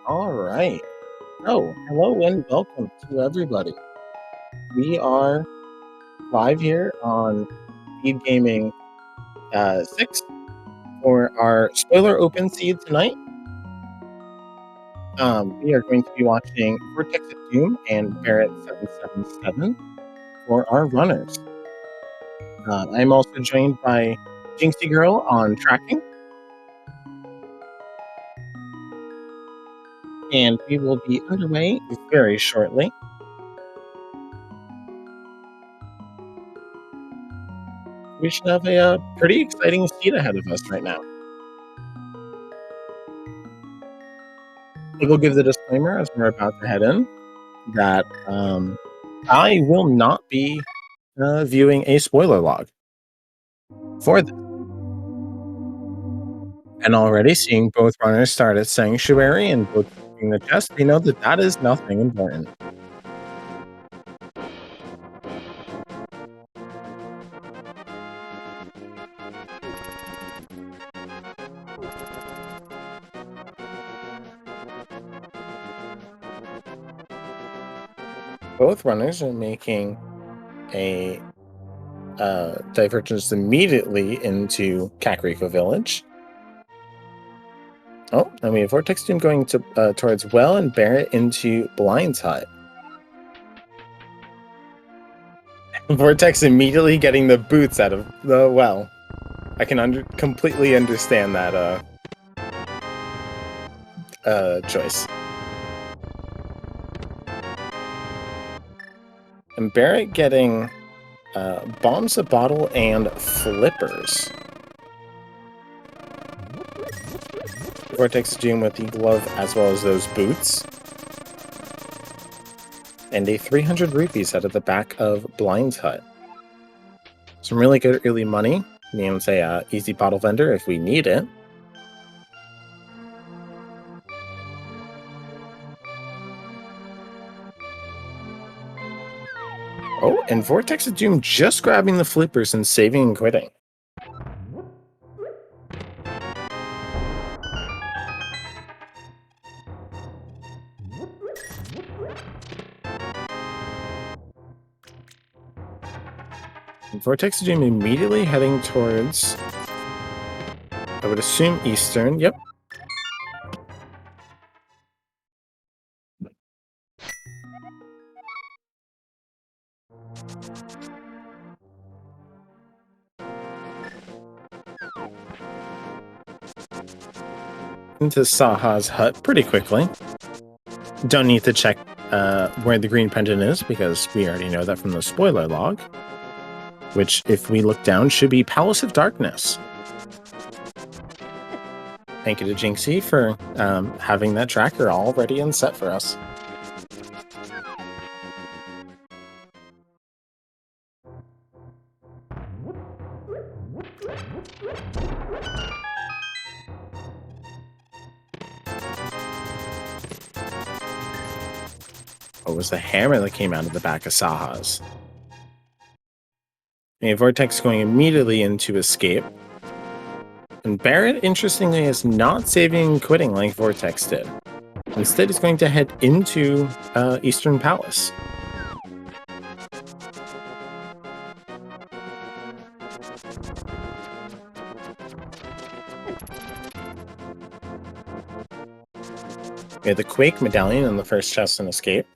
All right. Oh, hello and welcome to everybody. We are live here on Speed Gaming 6 for our spoiler open seed tonight. We are going to be watching Vortex of Doom and Barrett 777 for our runners. I'm also joined by Jinxie Girl on tracking. And we will be underway very shortly. We should have a pretty exciting seed ahead of us right now. I will give the disclaimer as we're about to head in that I will not be viewing a spoiler log for this. And already seeing both runners start at Sanctuary and both in the chest, we know that that is nothing important. Both runners are making a divergence immediately into Kakariko Village. Oh, and we have Vortex Doom going to towards Well and Barrett into Blind's Hut. Vortex immediately getting the boots out of the well. I can completely understand that choice. And Barrett getting bombs a bottle and flippers. Vortex Doom with the glove as well as those boots. And a 300 rupees out of the back of Blind's Hut. Some really good early money. Being able to say easy bottle vendor if we need it. Oh, and Vortex of Doom just grabbing the flippers and saving and quitting. And Vortex of Doom immediately heading towards, I would assume, Eastern. Yep. Into Saha's hut pretty quickly. Don't need to check where the green pendant is because we already know that from the spoiler log, which, if we look down, should be Palace of Darkness. Thank you to Jinxie for having that tracker all ready and set for us. It was the hammer that came out of the back of Saha's. And Vortex going immediately into escape. And Barrett, interestingly, is not saving and quitting like Vortex did. Instead, he's going to head into Eastern Palace. We have the Quake Medallion in the first chest and escape.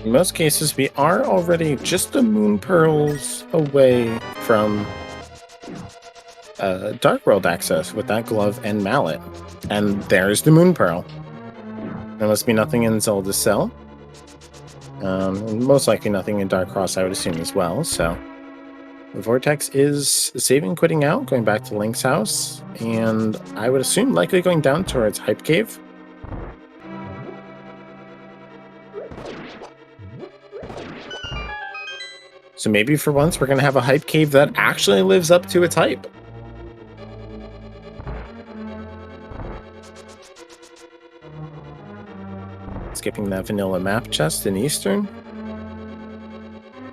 In most cases, we are already just the Moon Pearls away from Dark World access with that glove and mallet. And there's the Moon Pearl. There must be nothing in Zelda's cell. Most likely nothing in Dark Cross, I would assume, as well. So Vortex is saving, quitting out, going back to Link's house. And I would assume likely going down towards Hype Cave. So maybe for once we're going to have a Hype Cave that actually lives up to its hype. skipping that vanilla map chest in Eastern.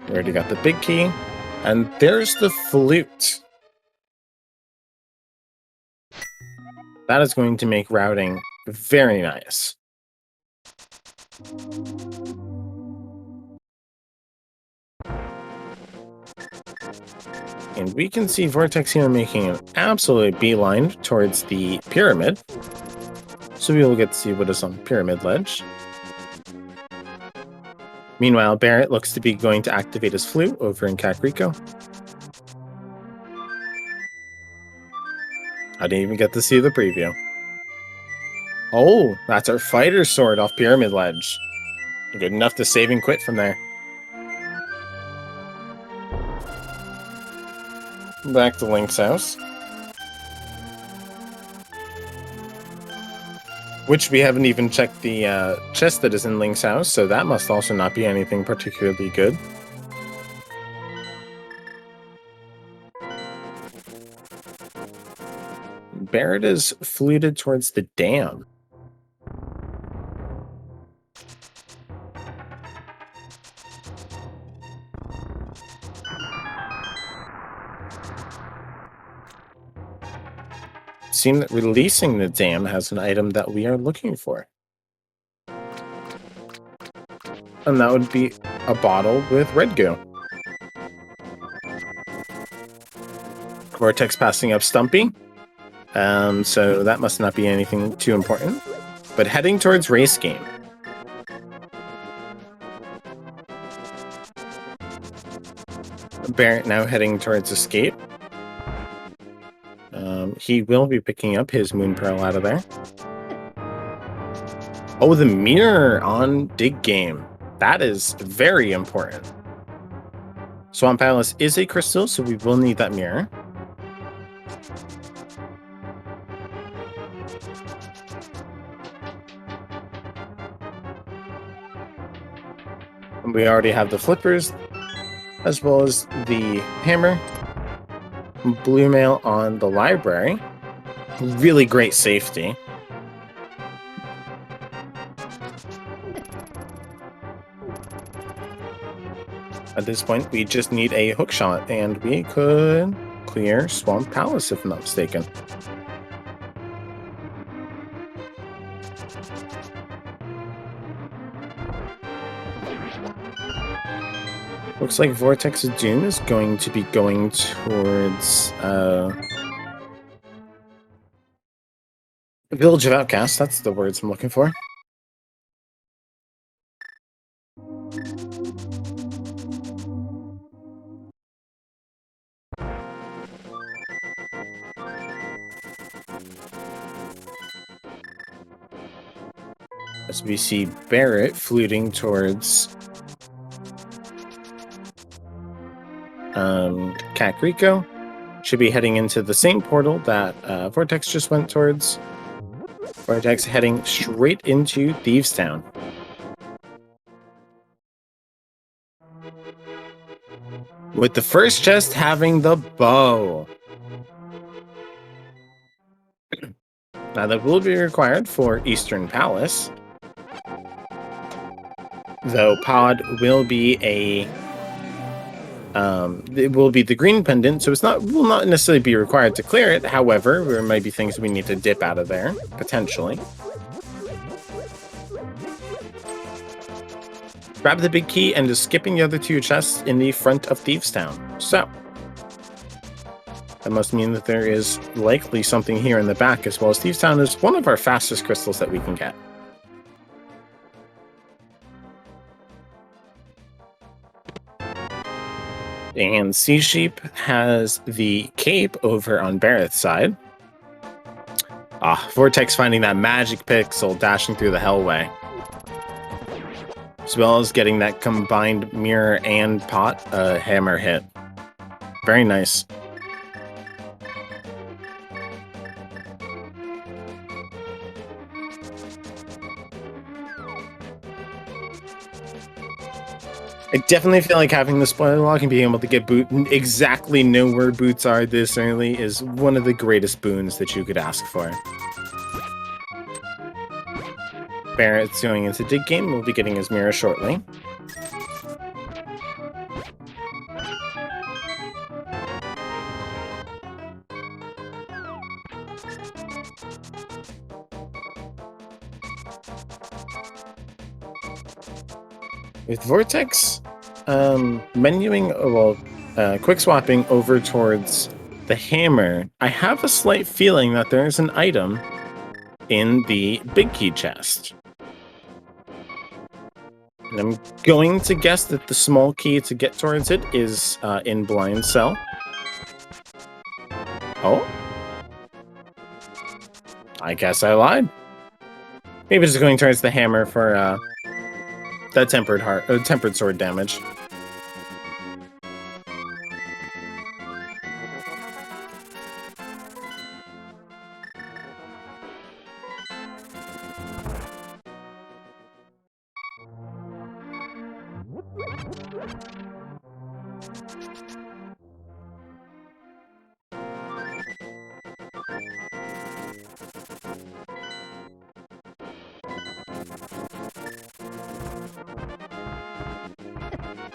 We already got the big key. And there's the flute. That is going to make routing very nice. And we can see Vortex here making an absolute beeline towards the pyramid. So we will get to see what is on the pyramid ledge. Meanwhile, Barrett looks to be going to activate his flute over in Kakariko. I didn't even get to see the preview. Oh, that's our fighter sword off pyramid ledge. Good enough to save and quit from there. Back to Link's house. Which we haven't even checked the chest that is in Link's house, so that must also not be anything particularly good. Barrett is fluted towards the dam. It seems that releasing the dam has an item that we are looking for. And that would be a bottle with red goo. Vortex passing up Stumpy. So that must not be anything too important. But heading towards race game. Barrett now heading towards escape. He will be picking up his Moon Pearl out of there. Oh, the mirror on Dig Game. That is very important. Swamp Palace is a crystal, so we will need that mirror. And we already have the flippers, as well as the hammer. Blue mail on the library. Really great safety. At this point, we just need a hook shot, and we could clear Swamp Palace, if I'm not mistaken. Looks like Vortex of Doom is going to be going towards Village of Outcasts. That's the words I'm looking for. As we see Barrett fluting towards Kakariko. Should be heading into the same portal that Vortex just went towards. Vortex heading straight into Thieves Town. With the first chest having the bow. Now that will be required for Eastern Palace. Though Pod will be a it will be the green pendant, so will not necessarily be required to clear it. However, there might be things we need to dip out of there, potentially. Grab the big key and is skipping the other two chests in the front of Thieves Town. So, that must mean that there is likely something here in the back, as well as Thieves Town is one of our fastest crystals that we can get. And Sea Sheep has the cape over on Barrett's side. Vortex finding that magic pixel dashing through the hellway. As well as getting that combined mirror and pot hammer hit. Very nice. I definitely feel like having the spoiler log and being able to get exactly know where boots are this early is one of the greatest boons that you could ask for. Barrett's going into Dig Game. We'll be getting his mirror shortly. With Vortex, quick swapping over towards the hammer, I have a slight feeling that there is an item in the big key chest. And I'm going to guess that the small key to get towards it is in Blind Cell. Oh? I guess I lied. Maybe it's going towards the hammer for that tempered sword damage.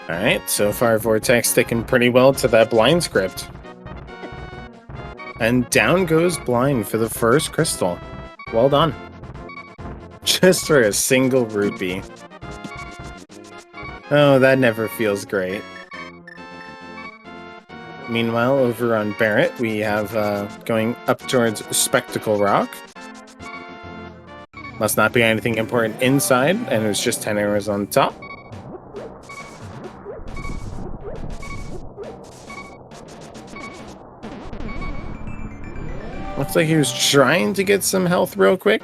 Alright, so far Vortex sticking pretty well to that blind script. And down goes Blind for the first crystal. Well done. Just for a single rupee. Oh, that never feels great. Meanwhile, over on Barrett, we have going up towards Spectacle Rock. Must not be anything important inside, and it's just 10 arrows on top. Looks like he was trying to get some health real quick.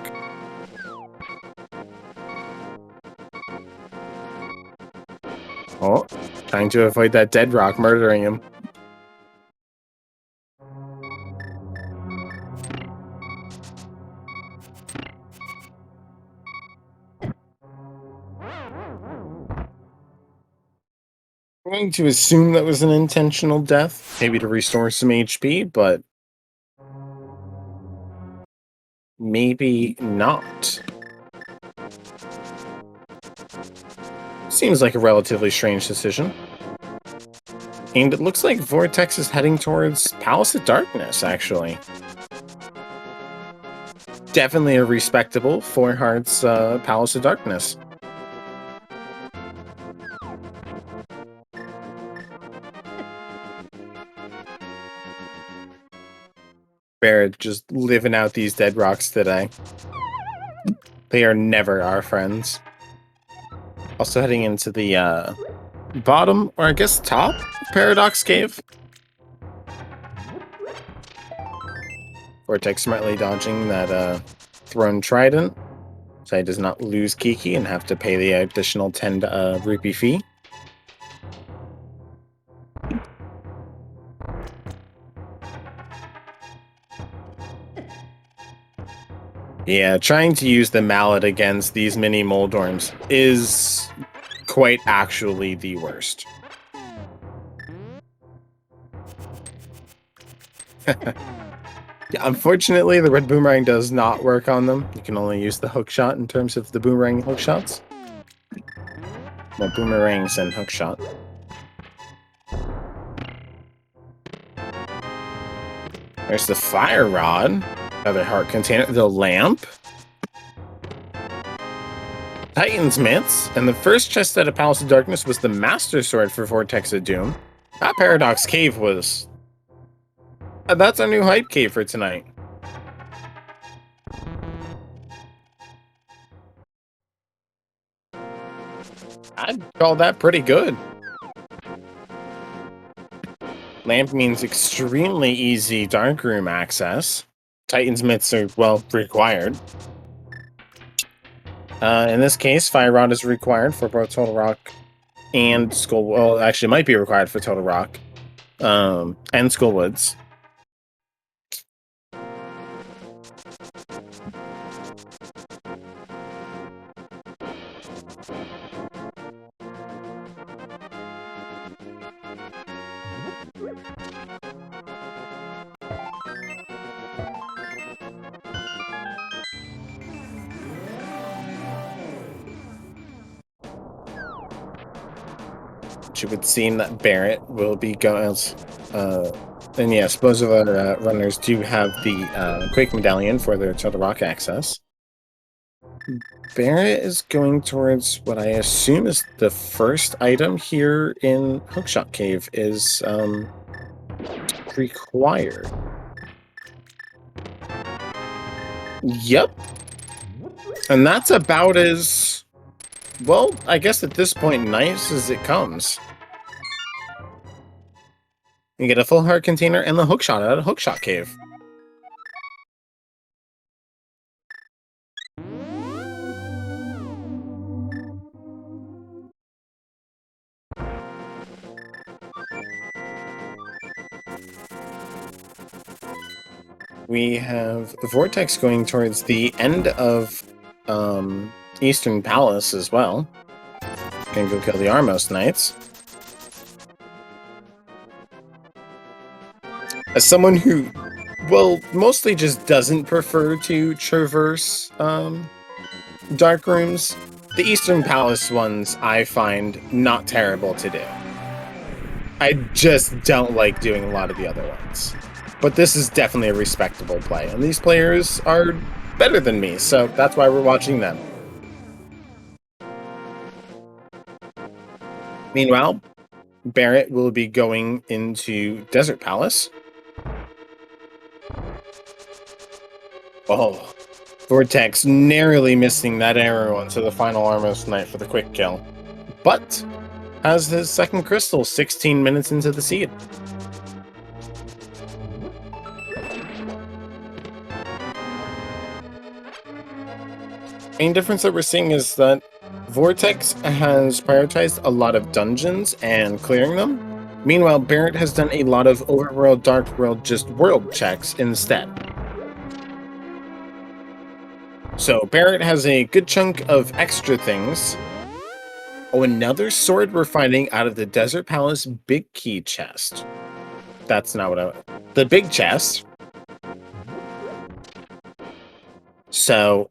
Oh, trying to avoid that dead rock murdering him. I'm going to assume that was an intentional death, maybe to restore some HP, but maybe not. Seems like a relatively strange decision. And it looks like Vortex is heading towards Palace of Darkness, actually. Definitely a respectable 4 hearts Palace of Darkness. Barrett just living out these dead rocks today. They are never our friends. Also heading into the bottom, or I guess top, Paradox Cave. Vortex smartly dodging that thrown trident, so he does not lose Kiki and have to pay the additional 10 rupee fee. Yeah, trying to use the mallet against these mini Moldorms is quite actually the worst. Yeah, unfortunately, the red boomerang does not work on them. You can only use the hook shot in terms of the boomerang hook shots. Well, boomerangs and hook shot. There's the fire rod. Another heart container. The lamp. Titan's mitts. And the first chest out of Palace of Darkness was the Master Sword for Vortex of Doom. That Paradox Cave was... that's our new hype cave for tonight. I'd call that pretty good. Lamp means extremely easy darkroom access. Titan's mitts are, well, required. In this case, Fire Rod is required for both Total Rock and Skull... Well, actually, might be required for Total Rock and Skullwoods. which it would seem that Barrett will be going. And yes, both of our runners do have the Quake Medallion for their Turtle Rock access. Barrett is going towards what I assume is the first item here in Hookshot Cave is required. Yep. And that's about as, well, I guess at this point, nice as it comes. You get a full heart container and the hookshot out of Hookshot Cave. We have Vortex going towards the end of Eastern Palace as well. Gonna go kill the Armos Knights. As someone who, well, mostly just doesn't prefer to traverse dark rooms, the Eastern Palace ones I find not terrible to do. I just don't like doing a lot of the other ones. But this is definitely a respectable play, and these players are better than me, so that's why we're watching them. Meanwhile, Barrett will be going into Desert Palace. Oh, Vortex narrowly missing that arrow into the final Armos Knight for the quick kill, but has his second crystal 16 minutes into the seed. Main difference that we're seeing is that Vortex has prioritized a lot of dungeons and clearing them. Meanwhile, Barrett has done a lot of overworld, dark world, just world checks instead. So Barrett has a good chunk of extra things. Oh, another sword we're finding out of the Desert Palace big key chest. That's not what the big chest. So,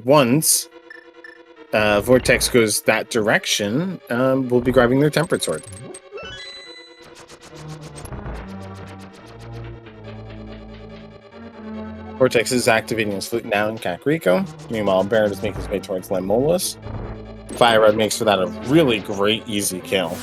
once Vortex goes that direction, we'll be grabbing their Tempered Sword. Vortex is activating his flute now in Kakariko. Meanwhile, Barrett is making his way towards Lemolus. Fire Red makes for that a really great, easy kill.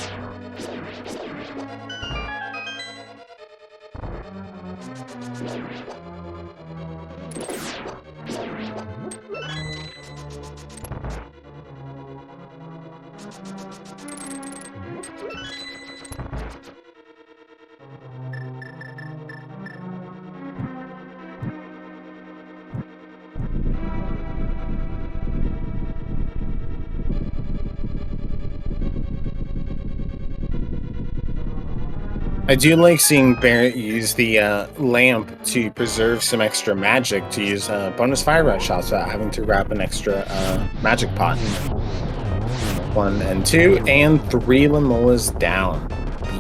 I do like seeing Barrett use the lamp to preserve some extra magic to use bonus fire rush shots without having to grab an extra magic pot. 1 and 2 and 3 Lemolas down.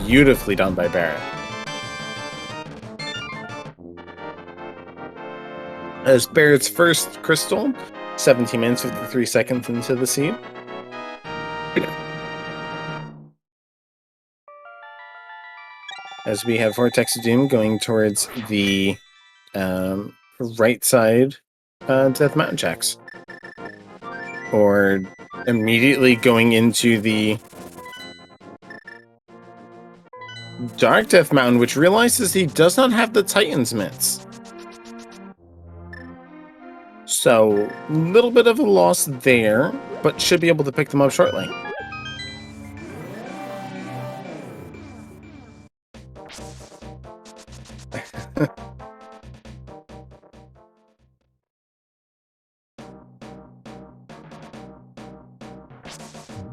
Beautifully done by Barrett. As Barrett's first crystal, 17 minutes 53 seconds into the seed. As we have Vortex of Doom going towards the right side Death Mountain checks. Or immediately going into the Dark Death Mountain, which realizes he does not have the Titan's Mitts. So, a little bit of a loss there, but should be able to pick them up shortly.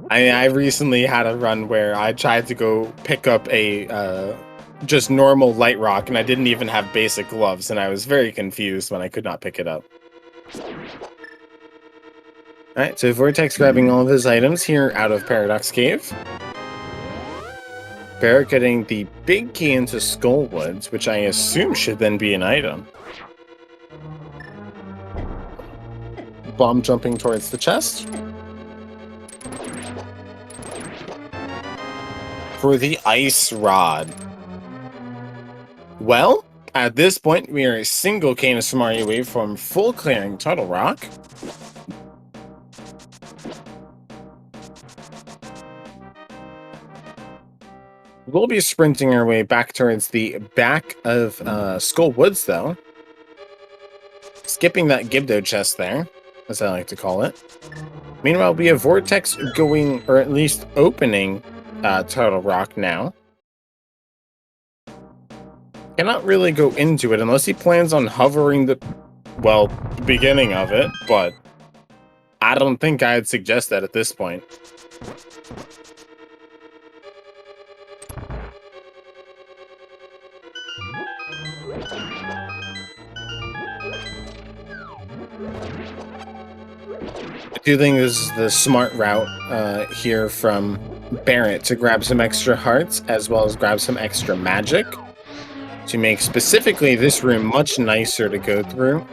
I recently had a run where I tried to go pick up a just normal light rock, and I didn't even have basic gloves, and I was very confused when I could not pick it up. Alright, so Vortex grabbing all of his items here out of Paradox Cave. Barrett getting the big key into Skullwoods, which I assume should then be an item. Bomb jumping towards the chest. for the ice rod. Well, at this point, we are a single Canis Mario away from full clearing Turtle Rock. We'll be sprinting our way back towards the back of Skull Woods, though. Skipping that Gibdo chest there, as I like to call it. Meanwhile, we have Vortex going, or at least opening, Turtle Rock now. Cannot really go into it unless he plans on hovering the, well, beginning of it, but I don't think I'd suggest that at this point. I do think this is the smart route here from Barrett to grab some extra hearts as well as grab some extra magic to make specifically this room much nicer to go through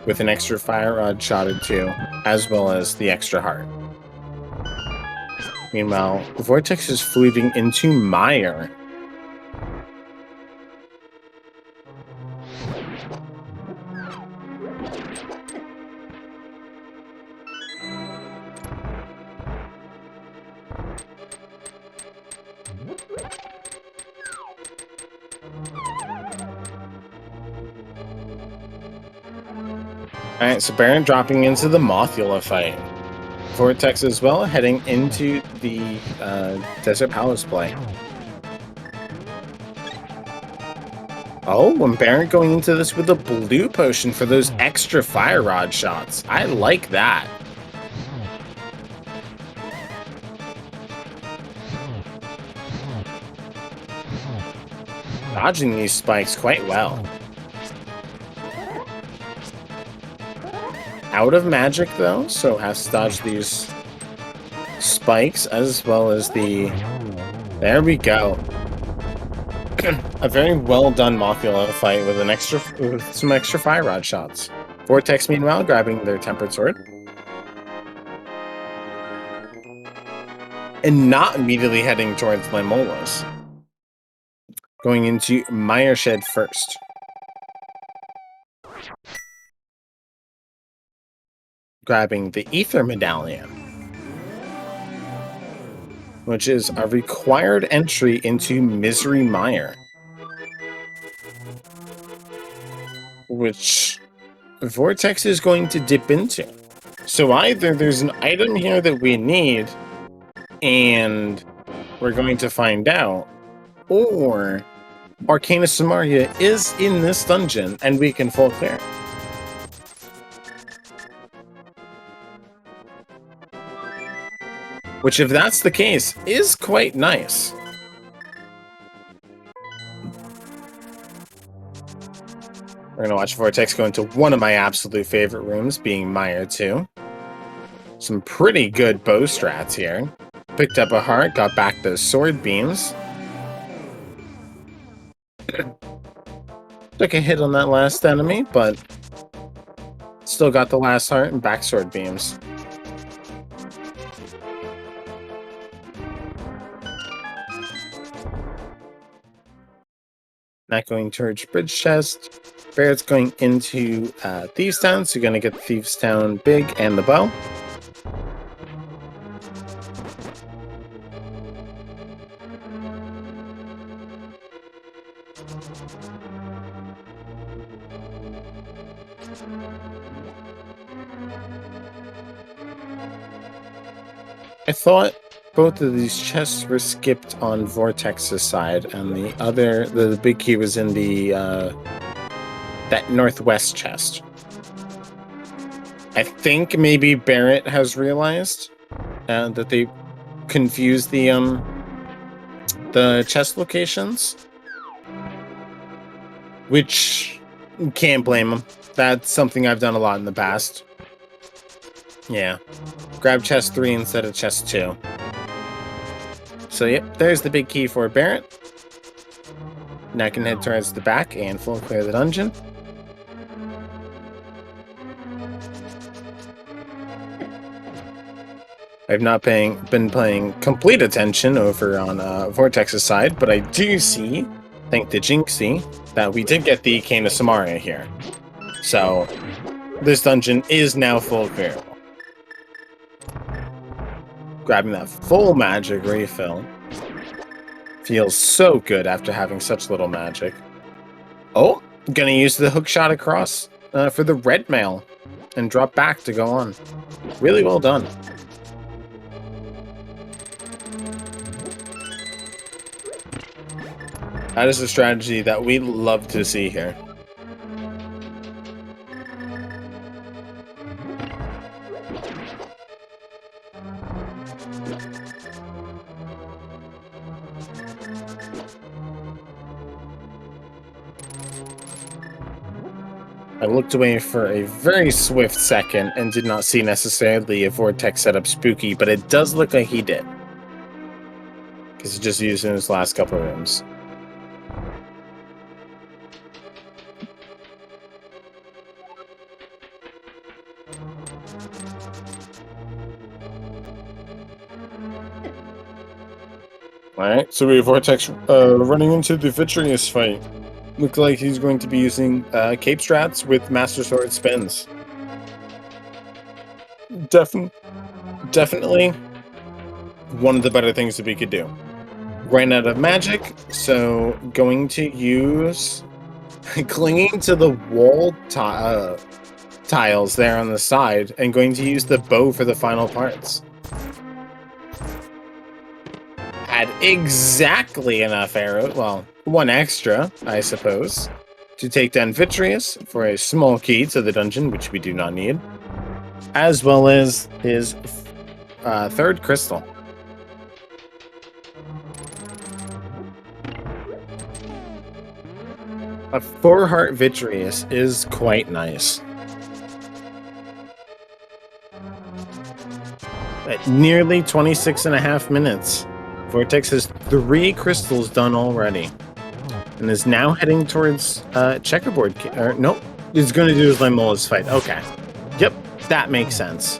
with an extra fire rod shot or two as well as the extra heart. Meanwhile, Vortex is fleeting into Mire. Alright, so Baron dropping into the Mothula fight. Vortex as well, heading into the Desert Palace play. Oh, and Baron going into this with a blue potion for those extra fire rod shots. I like that. Dodging these spikes quite well. Out of magic though, so has to dodge these spikes as well as the... There we go. A very well done Mothula fight with some extra fire rod shots. Vortex meanwhile grabbing their tempered sword. And not immediately heading towards Lamola's. Going into Mire Shed first. Grabbing the Ether Medallion, which is a required entry into Misery Mire, which Vortex is going to dip into. So either there's an item here that we need, and we're going to find out, or Arcana Samaria is in this dungeon, and we can full clear. Which, if that's the case, is quite nice. We're gonna watch Vortex go into one of my absolute favorite rooms, being Mire 2. Some pretty good bow strats here. Picked up a heart, got back those sword beams. Took a hit on that last enemy, but still got the last heart and back sword beams. Not going towards Bridge Chest. Barrett's going into Thieves Town, so you're going to get Thieves Town Big and the bow. I thought both of these chests were skipped on Vortex's side, and the big key was in the that northwest chest. I think maybe Barrett has realized that they confused the chest locations, which can't blame him. That's something I've done a lot in the past. Yeah, grab chest 3 instead of chest 2. So yep, there's the big key for Barrett. Now I can head towards the back and full clear the dungeon. I've not been paying complete attention over on Vortex's side, but I do see, thank the Jinxie, that we did get the Cane of Samaria here. So this dungeon is now full clearable. Grabbing that full magic refill feels so good after having such little magic. Oh, gonna use the hook shot across for the red mail and drop back to go on. Really well done. That is a strategy that we love to see here. I looked away for a very swift second and did not see necessarily a Vortex setup spooky, but it does look like he did. Because he just used it in his last couple of rooms. Alright, so we have Vortex running into the Vitreous fight. Look like he's going to be using Cape Strats with Master Sword spins. Definitely one of the better things that we could do. Ran out of magic, so going to use clinging to the wall tiles there on the side and going to use the bow for the final parts. Had exactly enough arrow, well, one extra, I suppose, to take down Vitreous for a small key to the dungeon, which we do not need, as well as his third crystal. A 4-heart Vitreous is quite nice. At nearly 26.5 minutes, Vortex has 3 crystals done already, and is now heading towards checkerboard. Nope, he's going to do his Limola's fight. Okay, yep, that makes sense.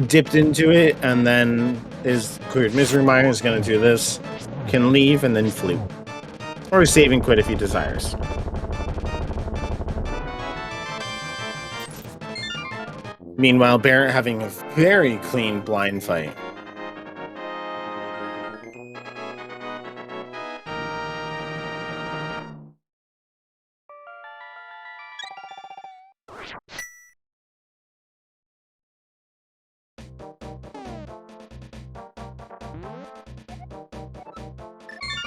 Dipped into it, and then is cleared. Misery Mire is going to do this. Can leave and then flew, or save and quit if he desires. Meanwhile, Barrett having a very clean blind fight.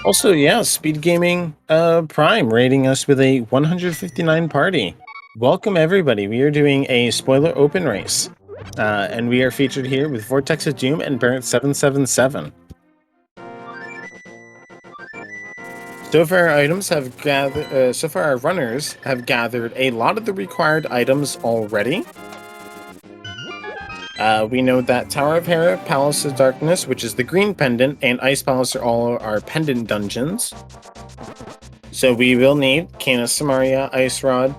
Also, yeah, Speed Gaming Prime rating us with a 159 party. Welcome, everybody. We are doing a spoiler open race. And we are featured here with Vortex of Doom and Barrett777. So far, our items have gathered. So far, our runners have gathered a lot of the required items already. We know that Tower of Hera, Palace of Darkness, which is the green pendant, and Ice Palace are all our pendant dungeons. So we will need Cane of Samaria, Ice Rod,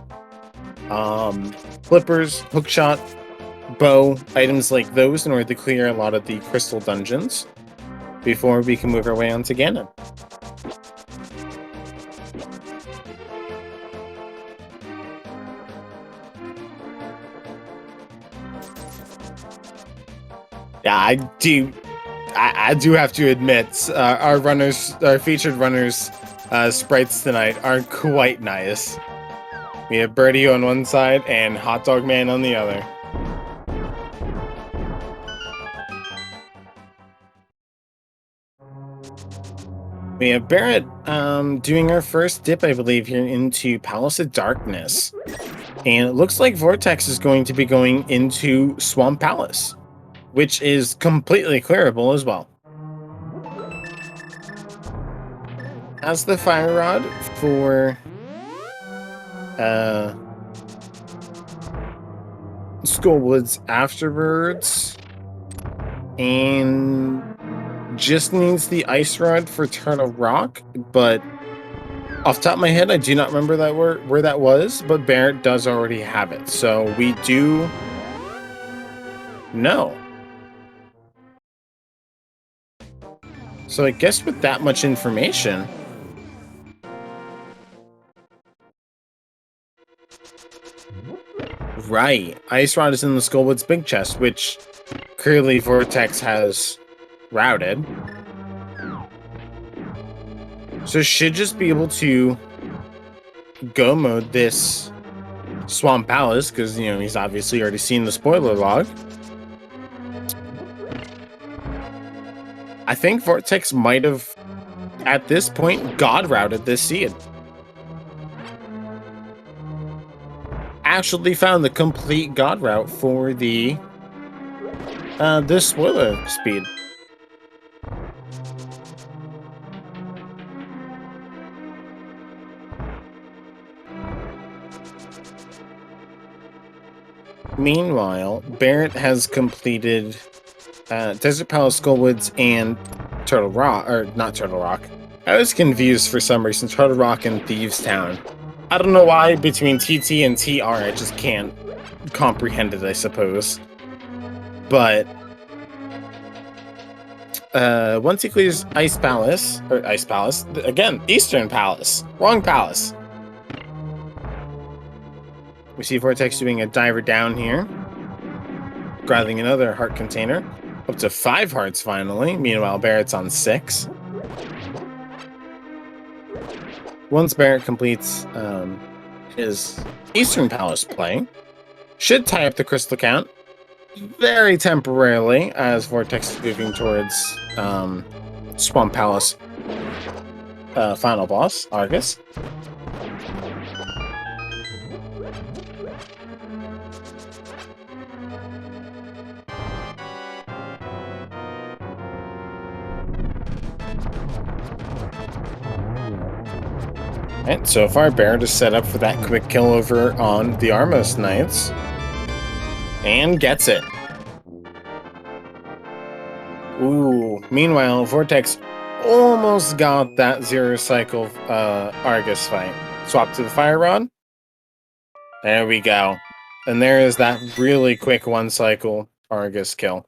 Flippers, Hookshot, Bow, items like those in order to clear a lot of the crystal dungeons before we can move our way on to Ganon. Yeah, I do have to admit, our featured runners, sprites tonight are quite nice. We have Birdie on one side and Hot Dog Man on the other. We have Barrett doing our first dip, I believe, here into Palace of Darkness. And it looks like Vortex is going to be going into Swamp Palace, which is completely clearable as well. As the Fire Rod for Skullwoods afterwards, and just needs the Ice Rod for Turtle Rock, but off the top of my head, I do not remember that where that was, but Barrett does already have it, so we do know. So I guess with that much information... Right. Ice Rod is in the Skullwood's big chest, which clearly Vortex has routed. So should just be able to go mode this Swamp Palace, because, you know, he's obviously already seen the spoiler log. I think Vortex might have, at this point, God routed this seed. Actually found the complete God route for the this spoiler speed. Meanwhile, Barrett has completed Desert Palace, Skullwoods, and Turtle Rock, or not Turtle Rock. I was confused for some reason. Turtle Rock and Thieves Town. I don't know why between TT and TR I just can't comprehend it, I suppose. But once he clears Ice Palace, again, Eastern Palace, wrong palace. We see Vortex doing a diver down here, grabbing another heart container, up to 5 hearts finally. Meanwhile, Barrett's on 6. Once Barrett completes his Eastern Palace play, should tie up the crystal count very temporarily as Vortex is moving towards Swamp Palace final boss, Argus. And so far, Barrett is set up for that quick kill over on the Armos Knights. And gets it. Ooh. Meanwhile, Vortex almost got that 0 cycle Argus fight. Swap to the Fire Rod. There we go. And there is that really quick 1 cycle Argus kill.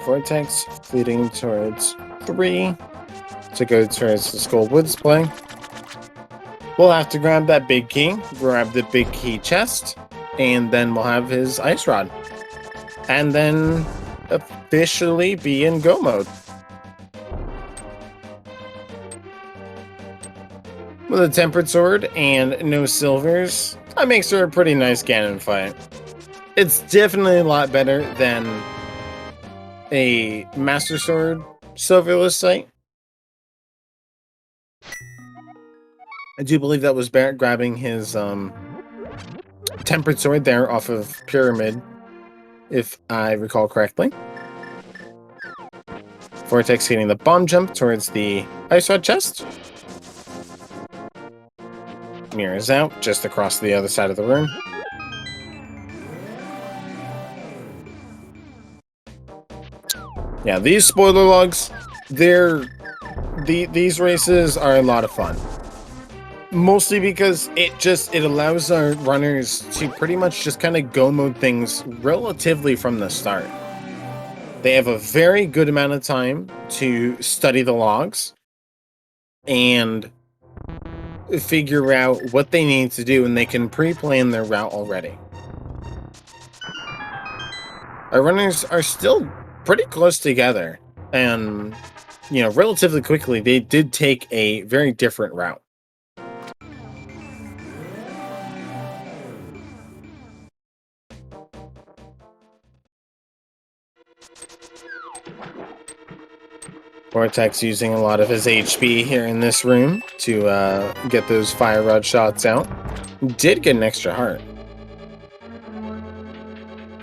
Vortex leading towards 3 to go towards the Skullwoods play. We'll have to grab that big key, grab the big key chest, and then we'll have his Ice Rod. And then officially be in go mode. With a Tempered Sword and no silvers, that makes her a pretty nice Ganon fight. It's definitely a lot better than a Master Sword silverless sight. I do believe that was Barrett grabbing his Tempered Sword there off of Pyramid, if I recall correctly. Vortex hitting the bomb jump towards the Ice Rod chest. Mirrors out just across the other side of the room. Yeah, these spoiler logs, these races are a lot of fun. Mostly because it allows our runners to pretty much just kind of go mode things relatively from the start. They have a very good amount of time to study the logs and figure out what they need to do, and they can pre-plan their route already. Our runners are still pretty close together, and, you know, relatively quickly, they did take a very different route. Vortex using a lot of his HP here in this room to get those Fire Rod shots out. Did get an extra heart.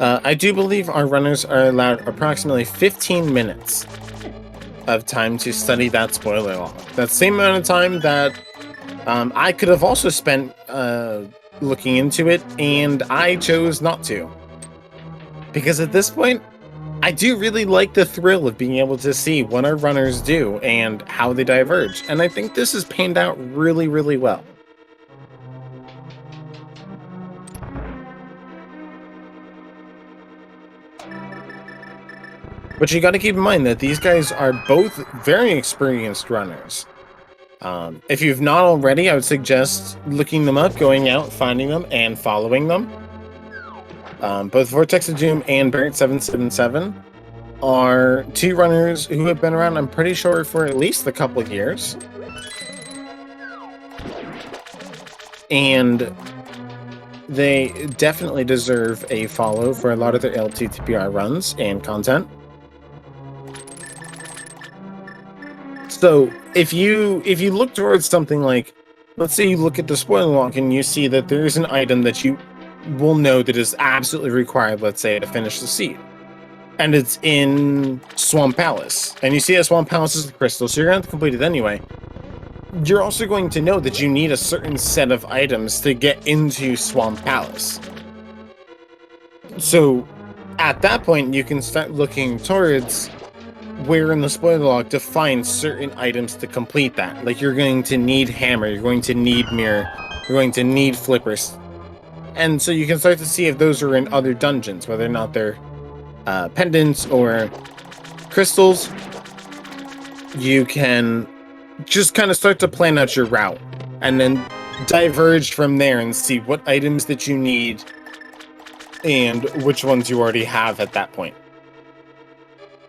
I do believe our runners are allowed approximately 15 minutes of time to study that spoiler log. That same amount of time that I could have also spent looking into it, and I chose not to. Because at this point, I do really like the thrill of being able to see what our runners do and how they diverge, and I think this has panned out really, really well. But you got to keep in mind that these guys are both very experienced runners. If you've not already, I would suggest looking them up, going out, finding them, and following them. Both Vortex of Doom and Barrett777 are two runners who have been around, I'm pretty sure, for at least a couple of years. And they definitely deserve a follow for a lot of their ALTTP runs and content. So if you look towards something like, let's say you look at the spoiler log and you see that there is an item that you will know that is absolutely required, let's say, to finish the seed, and it's in Swamp Palace, and you see that Swamp Palace is a crystal, so you're going to have to complete it anyway. You're also going to know that you need a certain set of items to get into Swamp Palace. So at that point, you can start looking towards where in the spoiler log to find certain items to complete that. Like, you're going to need hammer, you're going to need mirror, you're going to need flippers. And so you can start to see if those are in other dungeons, whether or not they're pendants or crystals. You can just kind of start to plan out your route and then diverge from there and see what items that you need and which ones you already have at that point.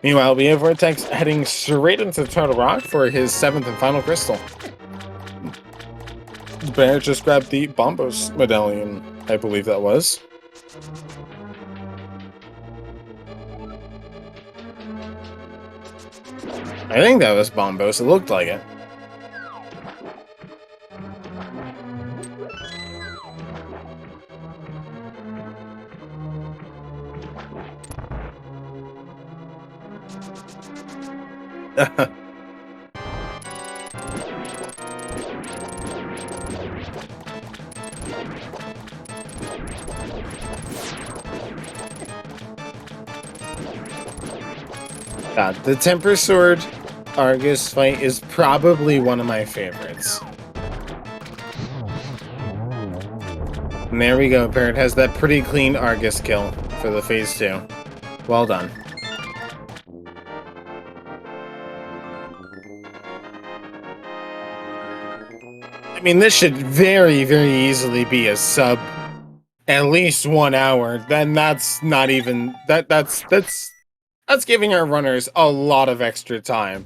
Meanwhile, we have Vortex heading straight into Turtle Rock for his 7th and final crystal. Bear just grabbed the Bombos medallion, I believe that was. I think that was Bombos, it looked like it. God, the Temper Sword Argus fight is probably one of my favorites. And there we go, Parrot has that pretty clean Argus kill for the phase 2. Well done. I mean, this should very, very easily be a sub at least 1 hour. Then that's not even that's giving our runners a lot of extra time.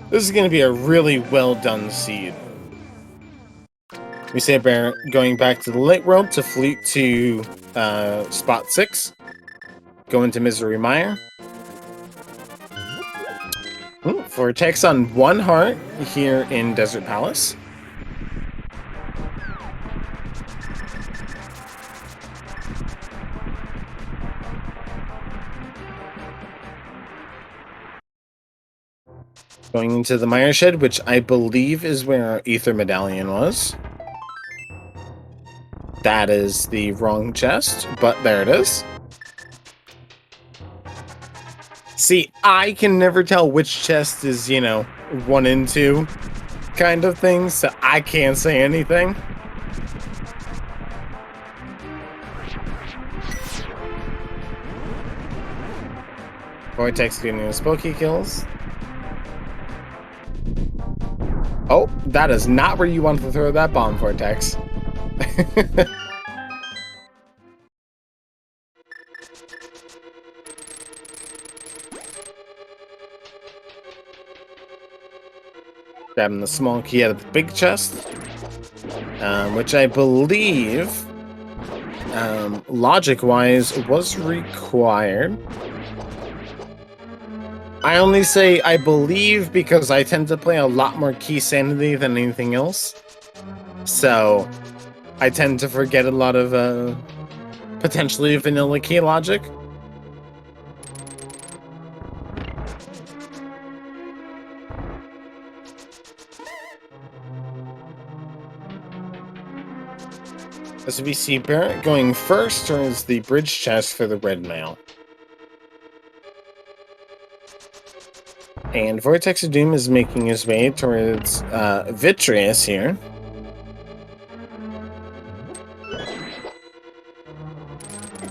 This is going to be a really well done seed. We see Bear going back to the late rope to fleet to spot 6. Go into Misery Mire. Vortex on 1 heart here in Desert Palace. Going into the Mire Shed, which I believe is where our Ether Medallion was. That is the wrong chest, but there it is. See, I can never tell which chest is, 1 and 2 kind of thing, so I can't say anything. Vortex getting his Spooky kills. Oh, that is not where you want to throw that bomb, Vortex. Grabbing the small key out of the big chest, which I believe, logic-wise, was required. I only say I believe because I tend to play a lot more Key Sanity than anything else. So I tend to forget a lot of potentially vanilla key logic. As we see Barrett going first towards the bridge chest for the red mail. And Vortex of Doom is making his way towards Vitreous here.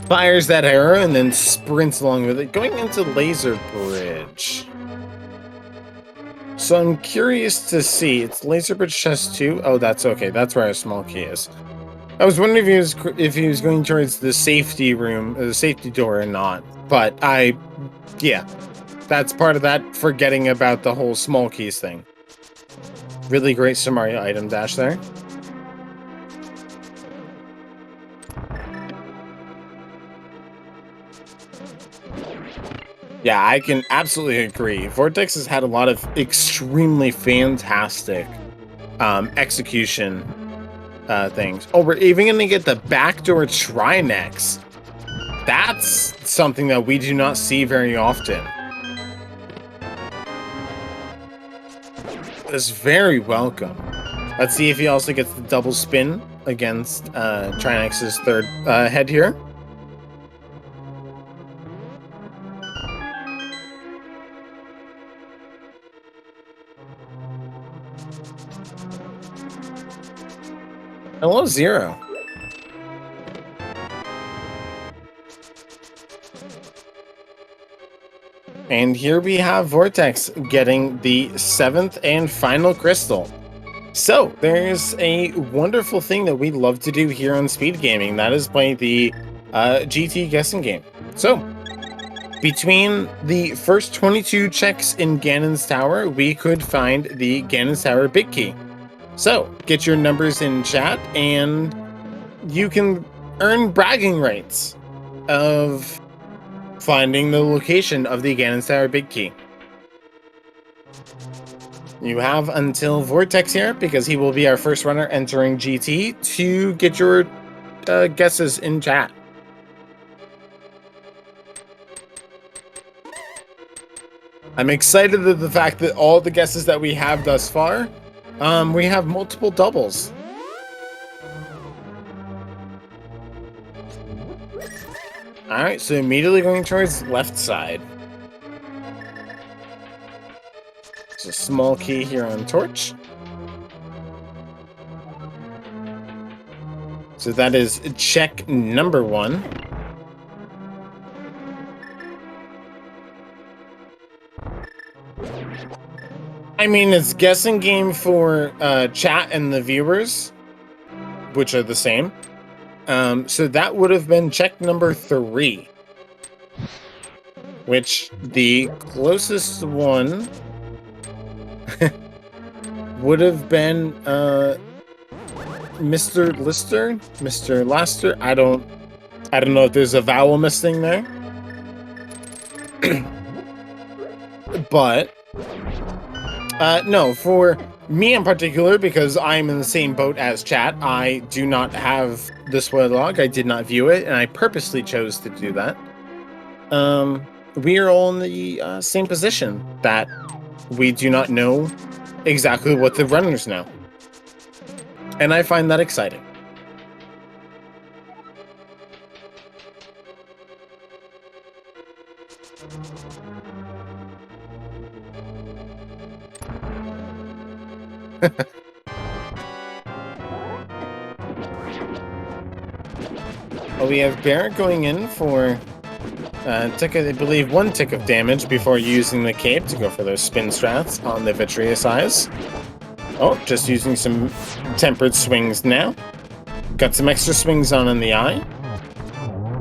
Fires that arrow and then sprints along with it, going into Laser Bridge. So I'm curious to see. It's Laser Bridge chest 2. Oh, that's okay. That's where our small key is. I was wondering if he was going towards the safety room, or the safety door or not. But yeah. That's part of that forgetting about the whole small keys thing. Really great Samaria item dash there. Yeah, I can absolutely agree. Vortex has had a lot of extremely fantastic execution things. Oh, we're even going to get the backdoor Trinex. That's something that we do not see very often. Is very welcome. Let's see if he also gets the double spin against Trinex's third head here. Hello, Zero. And here we have Vortex getting the 7th and final crystal. So there's a wonderful thing that we love to do here on Speed Gaming. That is play the GT guessing game. So between the first 22 checks in Ganon's Tower, we could find the Ganon's Tower big key. So get your numbers in chat and you can earn bragging rights of finding the location of the Ganon's Tower big key. You have until Vortex here, because he will be our first runner entering GT, to get your guesses in chat. I'm excited at the fact that all the guesses that we have thus far, we have multiple doubles. Alright, so immediately going towards left side. There's a small key here on Torch. So that is check number 1. I mean, it's guessing game for chat and the viewers, which are the same. So that would have been check number 3, which the closest one would have been Mr. Lister, Mr. Laster. I don't know if there's a vowel missing there, but no, for me in particular, because I'm in the same boat as chat, I do not have the spoiler log. I did not view it, and I purposely chose to do that. We are all in the same position, that we do not know exactly what the runners know. And I find that exciting. Well, we have Barrett going in for tick, I believe, 1 tick of damage before using the cape to go for those spin strats on the Vitreous eyes. Oh, just using some tempered swings now. Got some extra swings on in the eye.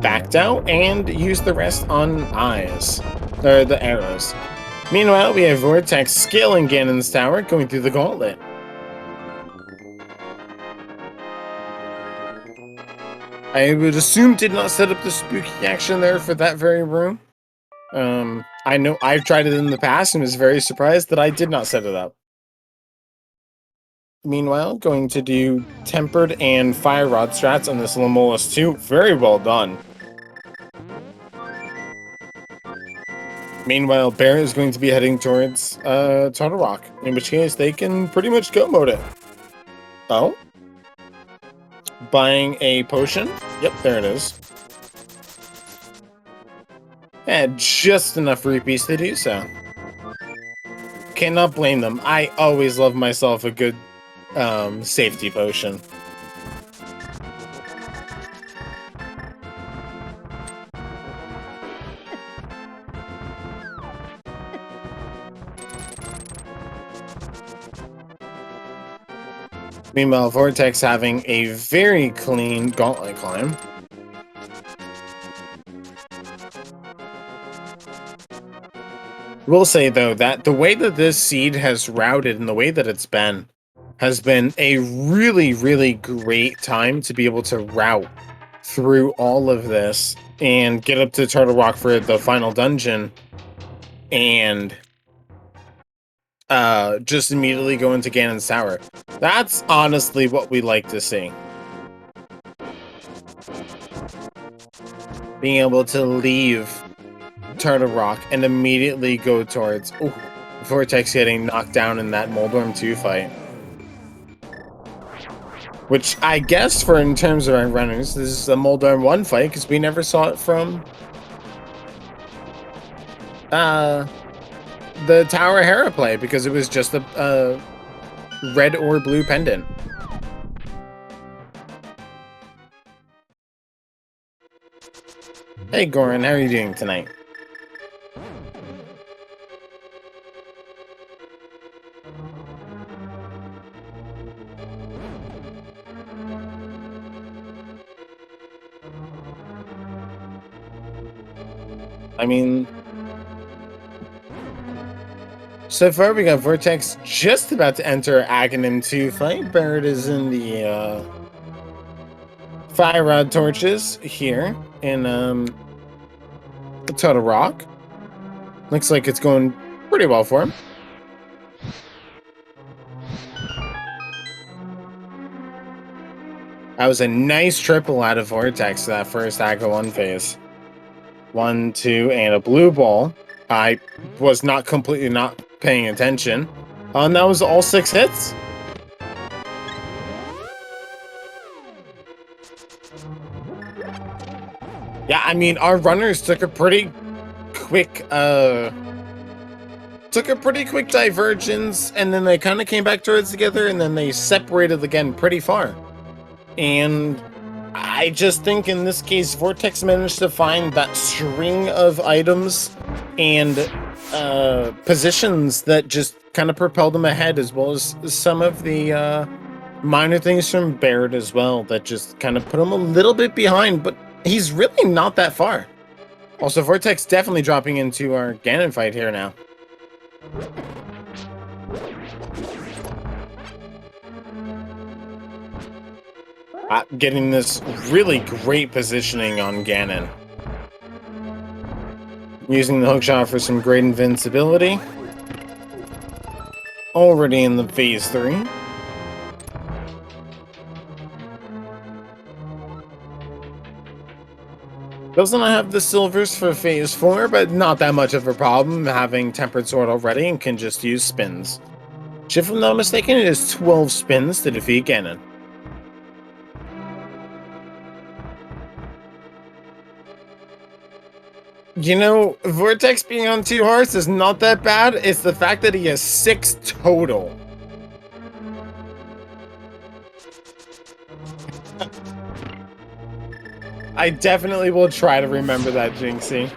Backed out and used the rest on eyes, or the arrows. Meanwhile, we have Vortex scaling Ganon's Tower, going through the gauntlet. I would assume did not set up the spooky action there for that very room. I know I've tried it in the past and was very surprised that I did not set it up. meanwhile, going to do Tempered and Fire Rod strats on this Lamolus too. Very well done. Meanwhile, Bear is going to be heading towards Turtle Rock, in which case they can pretty much go mode it. Oh? Buying a potion? Yep, there it is. And just enough rupees to do so. Cannot blame them. I always love myself a good safety potion. Meanwhile, Vortex having a very clean gauntlet climb. Will say though that the way that this seed has routed and the way that it's been has been a really, really great time to be able to route through all of this and get up to Turtle Rock for the final dungeon and just immediately go into Ganon's Tower. That's honestly what we like to see. Being able to leave Turtle Rock and immediately go towards Vortex getting knocked down in that Moldorm 2 fight. Which I guess for in terms of our runners, this is a Moldorm 1 fight because we never saw it from the Tower Hera play because it was just a red or blue pendant. Hey Goran, how are you doing tonight? I mean, so far we got Vortex just about to enter Aghanim 2 fight. Barrett is in the Fire Rod torches here in Turtle Rock. Looks like it's going pretty well for him. That was a nice triple out of Vortex that first Agha 1 phase. 1, 2, and a blue ball. I was not completely not paying attention. And that was all 6 hits. Yeah, I mean, our runners took a pretty quick divergence, and then they kind of came back towards together, and then they separated again pretty far. And I just think in this case, Vortex managed to find that string of items and positions that just kind of propelled him ahead, as well as some of the minor things from Barrett as well that just kind of put him a little bit behind, but he's really not that far. Also, Vortex definitely dropping into our Ganon fight here now. Getting this really great positioning on Ganon. Using the hookshot for some great invincibility. Already in the phase 3. Doesn't have the silvers for phase 4, but not that much of a problem having Tempered Sword already and can just use spins. If I'm not mistaken, it is 12 spins to defeat Ganon. You know, Vortex being on 2 hearts is not that bad. It's the fact that he has 6 total. I definitely will try to remember that, Jinxie.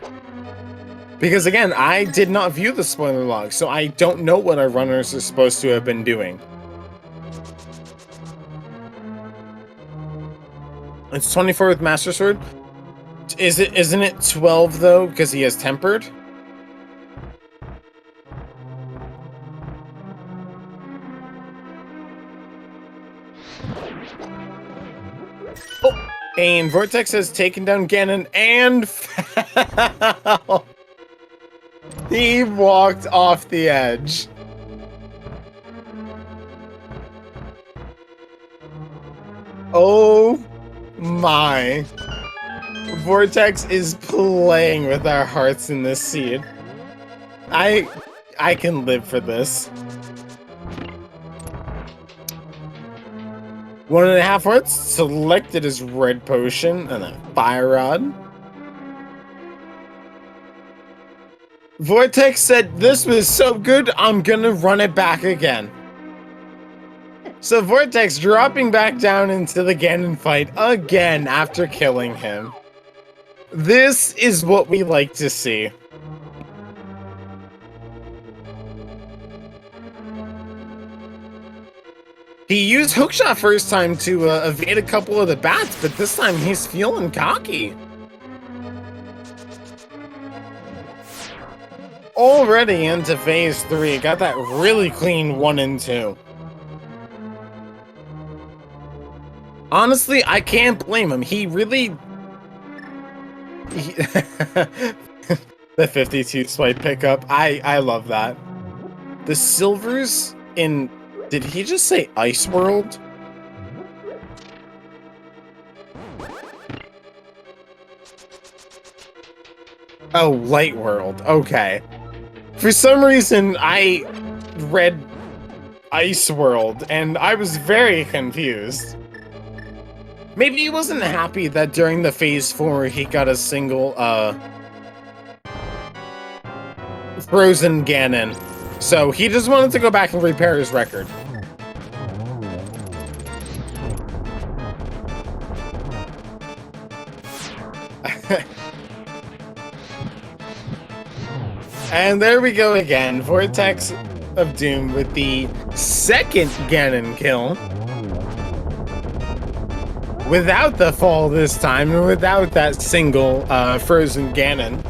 Because again, I did not view the spoiler log, so I don't know what our runners are supposed to have been doing. It's 24 with Master Sword. Isn't it 12 though, because he has Tempered? Oh, and Vortex has taken down Ganon and fell. He walked off the edge. Oh my. Vortex is playing with our hearts in this seed. I can live for this. 1.5 hearts selected as red potion and a fire rod. Vortex said this was so good, I'm gonna run it back again. So Vortex dropping back down into the Ganon fight again after killing him. This is what we like to see. He used hookshot first time to evade a couple of the bats, but this time he's feeling cocky. Already into phase 3, got that really clean 1 and 2. Honestly, I can't blame him. He really... the 52 swipe pickup. I love that. The silvers in... Did he just say Ice World? Oh, Light World. Okay. For some reason, I read Ice World, and I was very confused. Maybe he wasn't happy that during the phase 4 he got a single frozen Ganon. So he just wanted to go back and repair his record. And there we go again. Vortex of Doom with the second Ganon kill. Without the fall this time, and without that single frozen Ganon.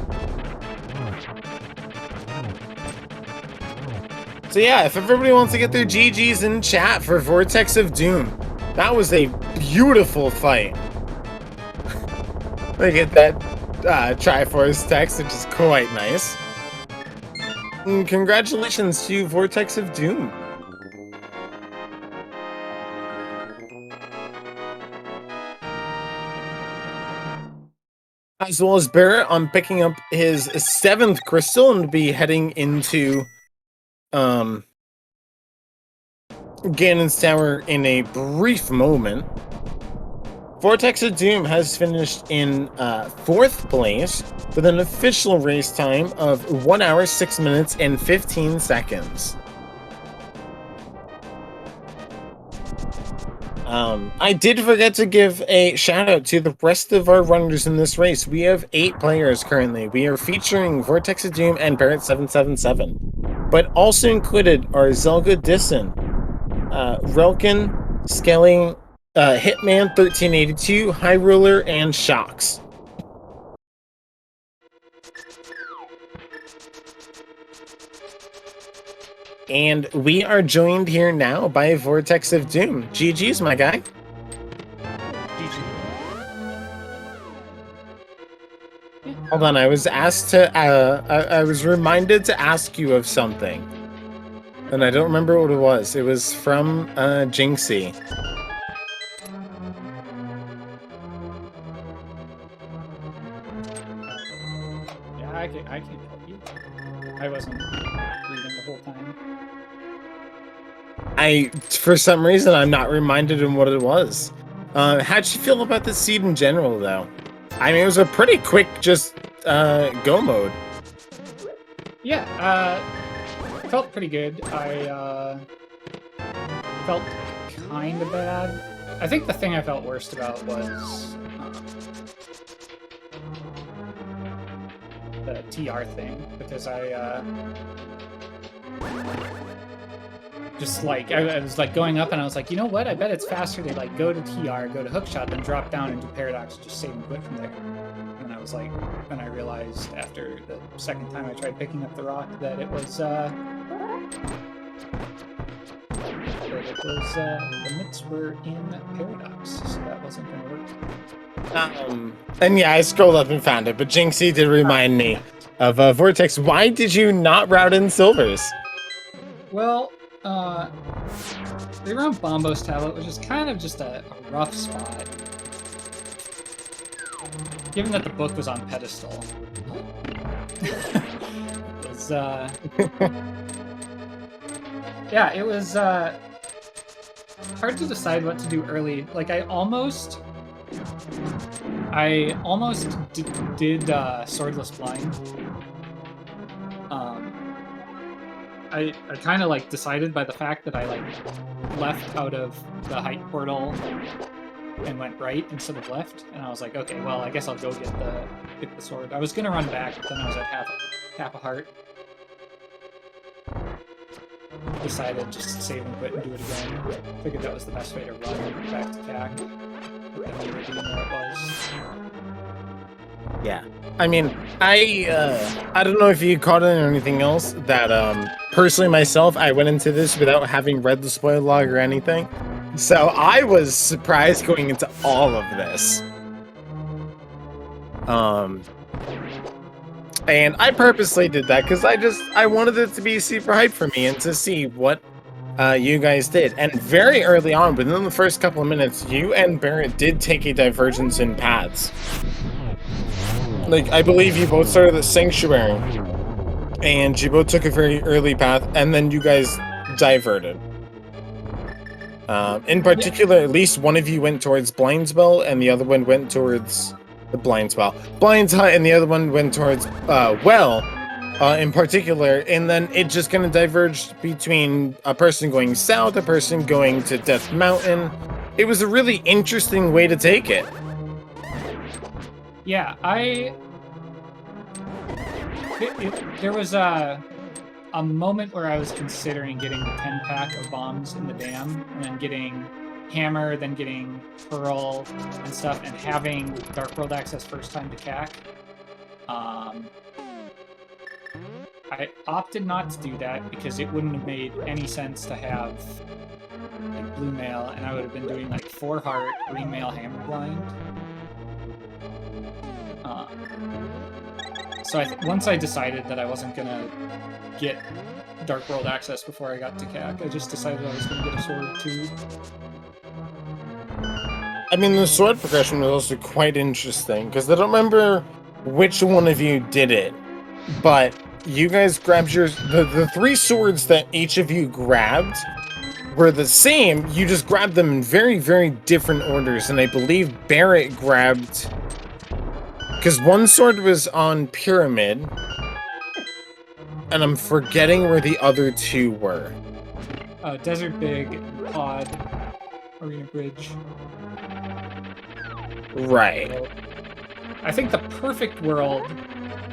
So yeah, if everybody wants to get their GGs in chat for Vortex of Doom, that was a beautiful fight. Look at that Triforce text, which is quite nice. And congratulations to Vortex of Doom. As well as Barrett on picking up his 7th crystal and be heading into Ganon's Tower in a brief moment. Vortex of Doom has finished in 4th place with an official race time of 1 hour, 6 minutes, and 15 seconds. I did forget to give a shout out to the rest of our runners in this race. We have 8 players currently. We are featuring Vortex of Doom and Barrett777. But also included are Zelga Disson, Relkin, Skelly, Hitman 1382, High Ruler, and Shocks. And we are joined here now by Vortex of Doom. GG's, my guy. GG. Hold on, I was asked to, I was reminded to ask you of something. And I don't remember what it was. It was from, Jinxie. Yeah, I can help you. I wasn't reading the whole time. For some reason, I'm not reminded of what it was. How'd you feel about the seed in general, though? I mean, it was a pretty quick, just, go mode. Yeah, felt pretty good. I, felt kind of bad. I think the thing I felt worst about was, the TR thing, because I, just like, I was like going up and I was like, you know what, I bet it's faster to like go to TR, go to hookshot, then drop down and do paradox, and just save and quit from there. And I was like, and I realized after the second time I tried picking up the rock that it was, the limits were in paradox, so that wasn't gonna work. And yeah, I scrolled up and found it, but Jinxie did remind me of Vortex. Why did you not route in silvers? Well, We were on Bombo's tablet, which is kind of just a rough spot. Given that the book was on pedestal. It was, yeah, it was hard to decide what to do early. Like, I almost did Swordless Blind. I kind of like decided by the fact that I like left out of the height portal and went right instead of left, and I was like, okay, well, I guess I'll go get the sword. I was gonna run back, but then I was at half a heart. Decided just to save and quit and do it again. Figured that was the best way to run back to CAC. But then we were doing where it was. Yeah. I mean, I don't know if you caught it or anything else, that personally myself, I went into this without having read the spoiler log or anything. So I was surprised going into all of this. And I purposely did that because I wanted it to be super hype for me and to see what you guys did. And very early on, within the first couple of minutes, you and Barrett did take a divergence in paths. Like, I believe you both started the Sanctuary, and you both took a very early path, and then you guys diverted. In particular, at least one of you went towards Blindspell, and the other one went towards the Blind's Hut, and the other one went towards Well, in particular, and then it just kind of diverged between a person going south, a person going to Death Mountain. It was a really interesting way to take it. Yeah, there was a moment where I was considering getting the 10-pack of bombs in the dam, and then getting Hammer, then getting Pearl and stuff, and having Dark World access first time to CAC. I opted not to do that because it wouldn't have made any sense to have like blue mail, and I would have been doing like 4 heart, green mail, Hammer blind. So once I decided that I wasn't gonna get Dark World access before I got to CAC, I just decided I was gonna get a sword too. I mean, the sword progression was also quite interesting, because I don't remember which one of you did it, but you guys grabbed the 3 swords that each of you grabbed were the same, you just grabbed them in very, very different orders, and I believe Barrett grabbed... Because one sword was on Pyramid, and I'm forgetting where the other 2 were. Desert Big, Pod, Arena Bridge. Right. So, I think the perfect world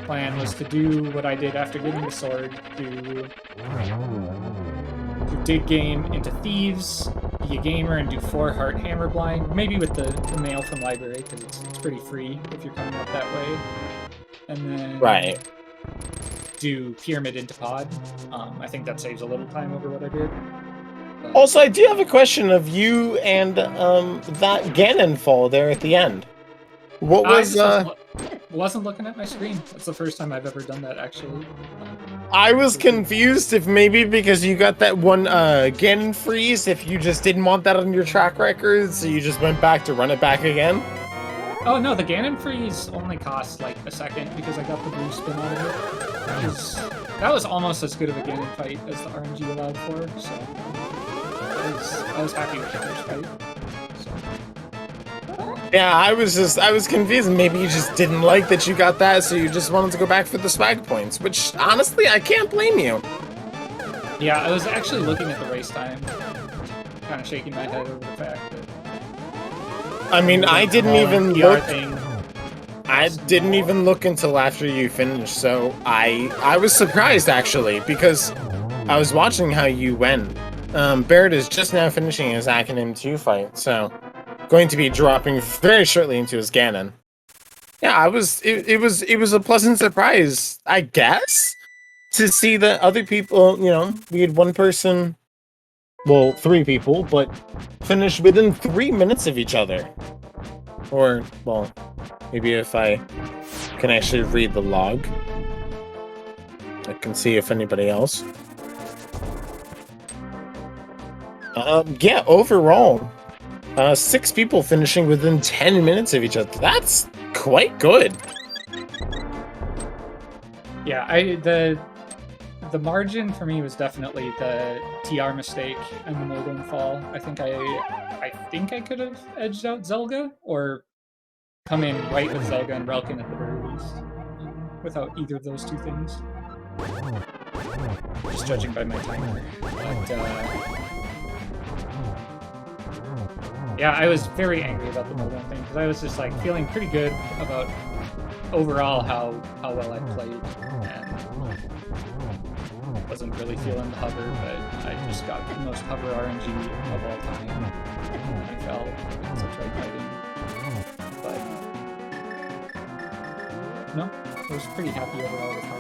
plan was to do what I did after getting the sword, to dig game into Thieves, be a gamer, and do 4 heart Hammer blind, maybe with the mail from library, because it's pretty free if you're coming up that way. And then do Pyramid into Pod. I think that saves a little time over what I did. But... Also, I do have a question of you and that Ganon fall there at the end. What was... wasn't looking at my screen. That's the first time I've ever done that, actually. I was confused if maybe because you got that one Ganon freeze, if you just didn't want that on your track record, so you just went back to run it back again. Oh no, the Ganon freeze only cost like a second because I got the blue spin out of it. That was almost as good of a Ganon fight as the RNG allowed for, so I was happy with the first fight. Yeah, I was confused. Maybe you just didn't like that you got that, so you just wanted to go back for the swag points, which, honestly, I can't blame you. Yeah, I was actually looking at the race time, kind of shaking my head over the fact that... I mean, I didn't even look... I didn't even look until after you finished, so I was surprised, actually, because I was watching how you went. Barrett is just now finishing his Acronym 2 fight, so... going to be dropping very shortly into his Ganon. Yeah, it was a pleasant surprise, I guess, to see that other people, you know, we had one person, well, 3 people, but finished within 3 minutes of each other. Or, well, maybe if I can actually read the log, I can see if anybody else. Yeah, overall, 6 people finishing within 10 minutes of each other. That's quite good. Yeah, the margin for me was definitely the TR mistake and the Modem fall. I think I could have edged out Zelga or come in right with Zelga and Relkin at the very least, without either of those two things. Just judging by my timer. But yeah, I was very angry about the Modem thing because I was just like feeling pretty good about overall how well I played, and wasn't really feeling the hover, but I just got the most hover RNG of all time. And I felt in such right fighting. But no, I was pretty happy overall with how I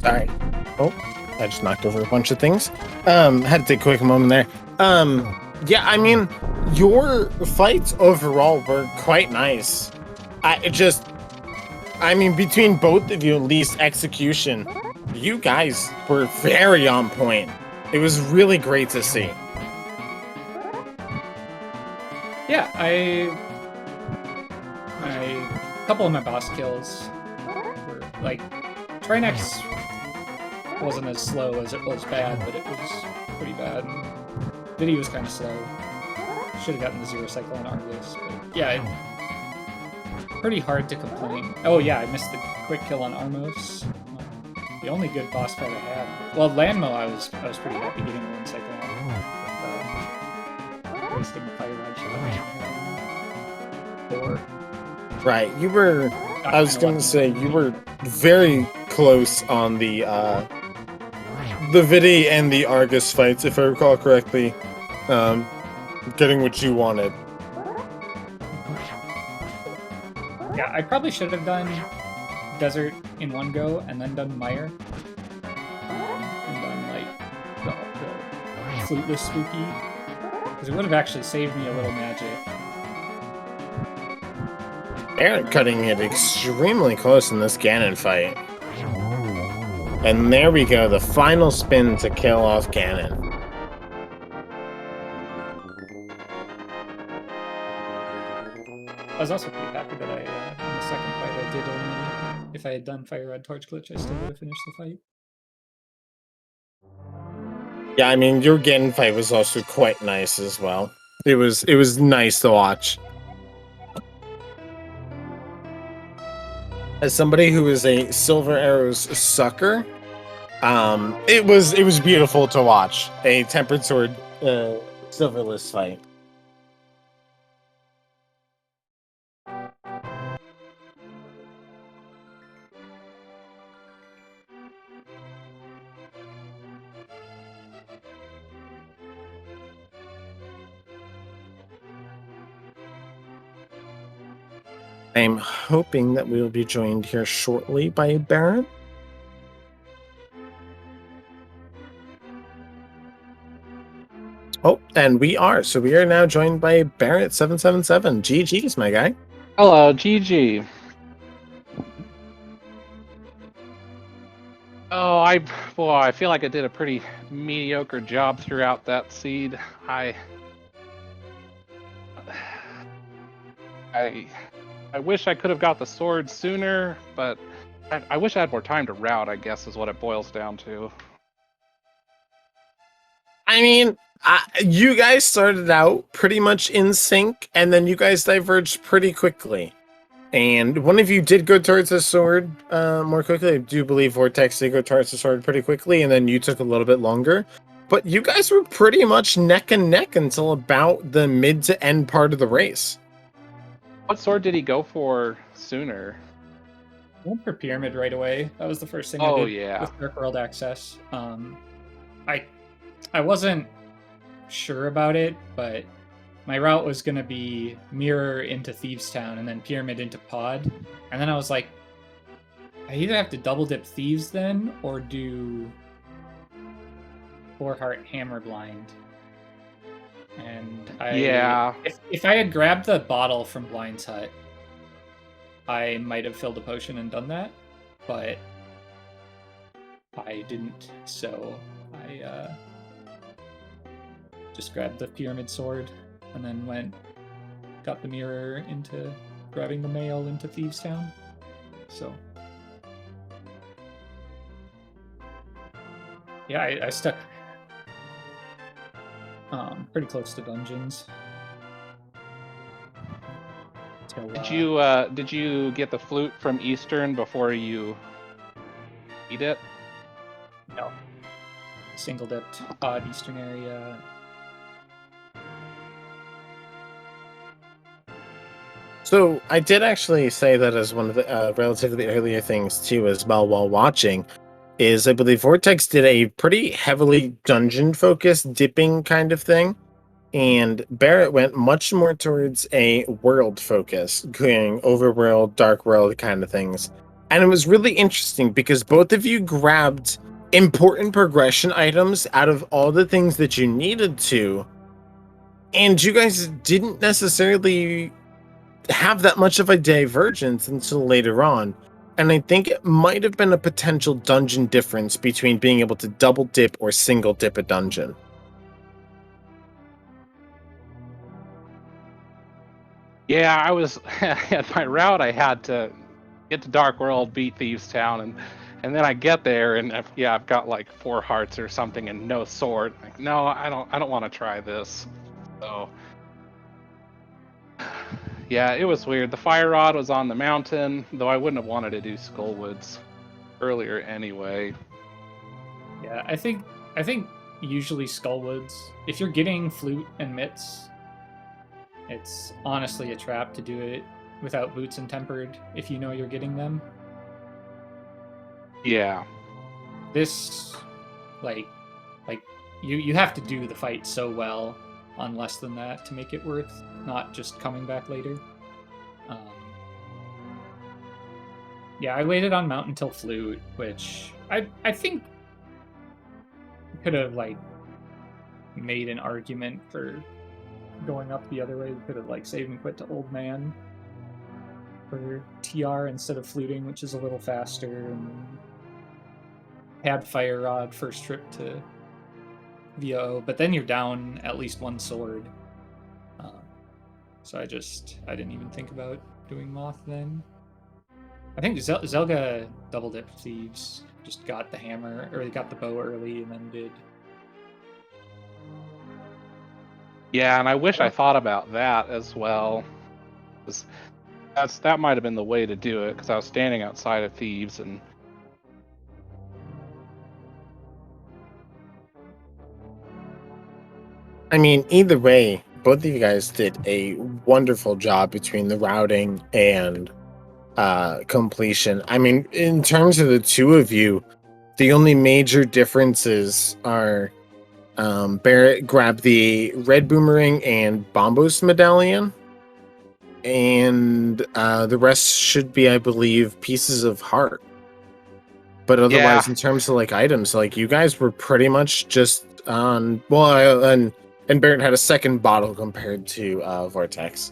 Sorry. Oh, I just knocked over a bunch of things. Had to take a quick moment there. Yeah, I mean, your fights overall were quite nice. I mean, between both of you, at least execution, you guys were very on point. It was really great to see. Yeah, a couple of my boss kills were like Trinex wasn't as slow as it was bad, but it was pretty bad. Diddy was kind of slow. Should have gotten the 0 cycle on Argus, but yeah, pretty hard to complain. Oh yeah, I missed the quick kill on Armos. The only good boss fight I had. Well, Landmo, I was pretty happy getting 1 cycle on. With, wasting the fire rod shot. 4. Right, you were. I was going to say you were very close on the Vidi and the Argus fights, if I recall correctly. Getting what you wanted. Yeah, I probably should have done Desert in one go and then done Mire. And done like the Fluteless Spooky. Because it would have actually saved me a little magic. Aaron cutting it extremely close in this Ganon fight. And there we go, the final spin to kill off Ganon. I was also pretty happy that in the second fight I did only, if I had done Fire Red Torch Glitch, I still would have finished the fight. Yeah, I mean, your Ganon fight was also quite nice as well. It was nice to watch. As somebody who is a Silver Arrows sucker, it was beautiful to watch a Tempered Sword Silverless fight. I'm hoping that we will be joined here shortly by Baron. Oh, and we are. So we are now joined by Barrett777. GG's, my guy. Hello, GG. Oh, I feel like I did a pretty mediocre job throughout that seed. I wish I could have got the sword sooner, but I wish I had more time to route, I guess, is what it boils down to. I mean, you guys started out pretty much in sync, and then you guys diverged pretty quickly. And one of you did go towards the sword more quickly. I do believe Vortex did go towards the sword pretty quickly, and then you took a little bit longer. But you guys were pretty much neck and neck until about the mid to end part of the race. What sword did he go for sooner? I went for Pyramid right away. That was the first thing I did with Dark World Access. I I wasn't sure about it, but my route was gonna be mirror into Thieves Town and then pyramid into Pod, and then I was like, I either have to double dip Thieves then or do 4-heart hammer blind. And if I had grabbed the bottle from Blind's Hut, I might have filled a potion and done that, but I didn't, so I just grabbed the pyramid sword and then got the mirror into grabbing the mail into Thieves Town. So yeah, I stuck pretty close to dungeons. So, Did you get the flute from Eastern before you eat it? No. Single dipped odd Eastern area. So I did actually say that as one of the relatively earlier things too as well while watching, is I believe Vortex did a pretty heavily dungeon focused dipping kind of thing, and Barrett went much more towards a world focus, going overworld, dark world kind of things. And it was really interesting because both of you grabbed important progression items out of all the things that you needed to, and you guys didn't necessarily have that much of a divergence until later on. And I think it might have been a potential dungeon difference between being able to double dip or single dip a dungeon. Yeah, I was at my route. I had to get to Dark World, beat Thieves Town, and then I get there and I've got like 4 hearts or something and no sword. Like, no, I don't want to try this. So yeah, it was weird. The fire rod was on the mountain, though I wouldn't have wanted to do Skullwoods earlier anyway. Yeah, I think usually Skullwoods, if you're getting flute and mitts, it's honestly a trap to do it without boots and tempered if you know you're getting them. Yeah. This, like you have to do the fight so well on less than that to make it worth not just coming back later. Yeah, I waited on Mountain till Flute, which I think could have like made an argument for going up the other way. We could have like saved and quit to Old Man for TR instead of fluting, which is a little faster, and had Fire Rod first trip to VO, but then you're down at least 1 sword. So I didn't even think about doing Moth then. I think Zelga double dipped Thieves, just got the hammer, or got the bow early and then did. Yeah, and I wish I thought about that as well. That might have been the way to do it, because I was standing outside of Thieves and I mean, either way, both of you guys did a wonderful job between the routing and completion. I mean, in terms of the two of you, the only major differences are Barrett grabbed the red boomerang and Bombos medallion, and the rest should be, I believe, pieces of heart. But otherwise, in terms of like items, like you guys were pretty much just on. Well, and Barrett had a second bottle compared to Vortex.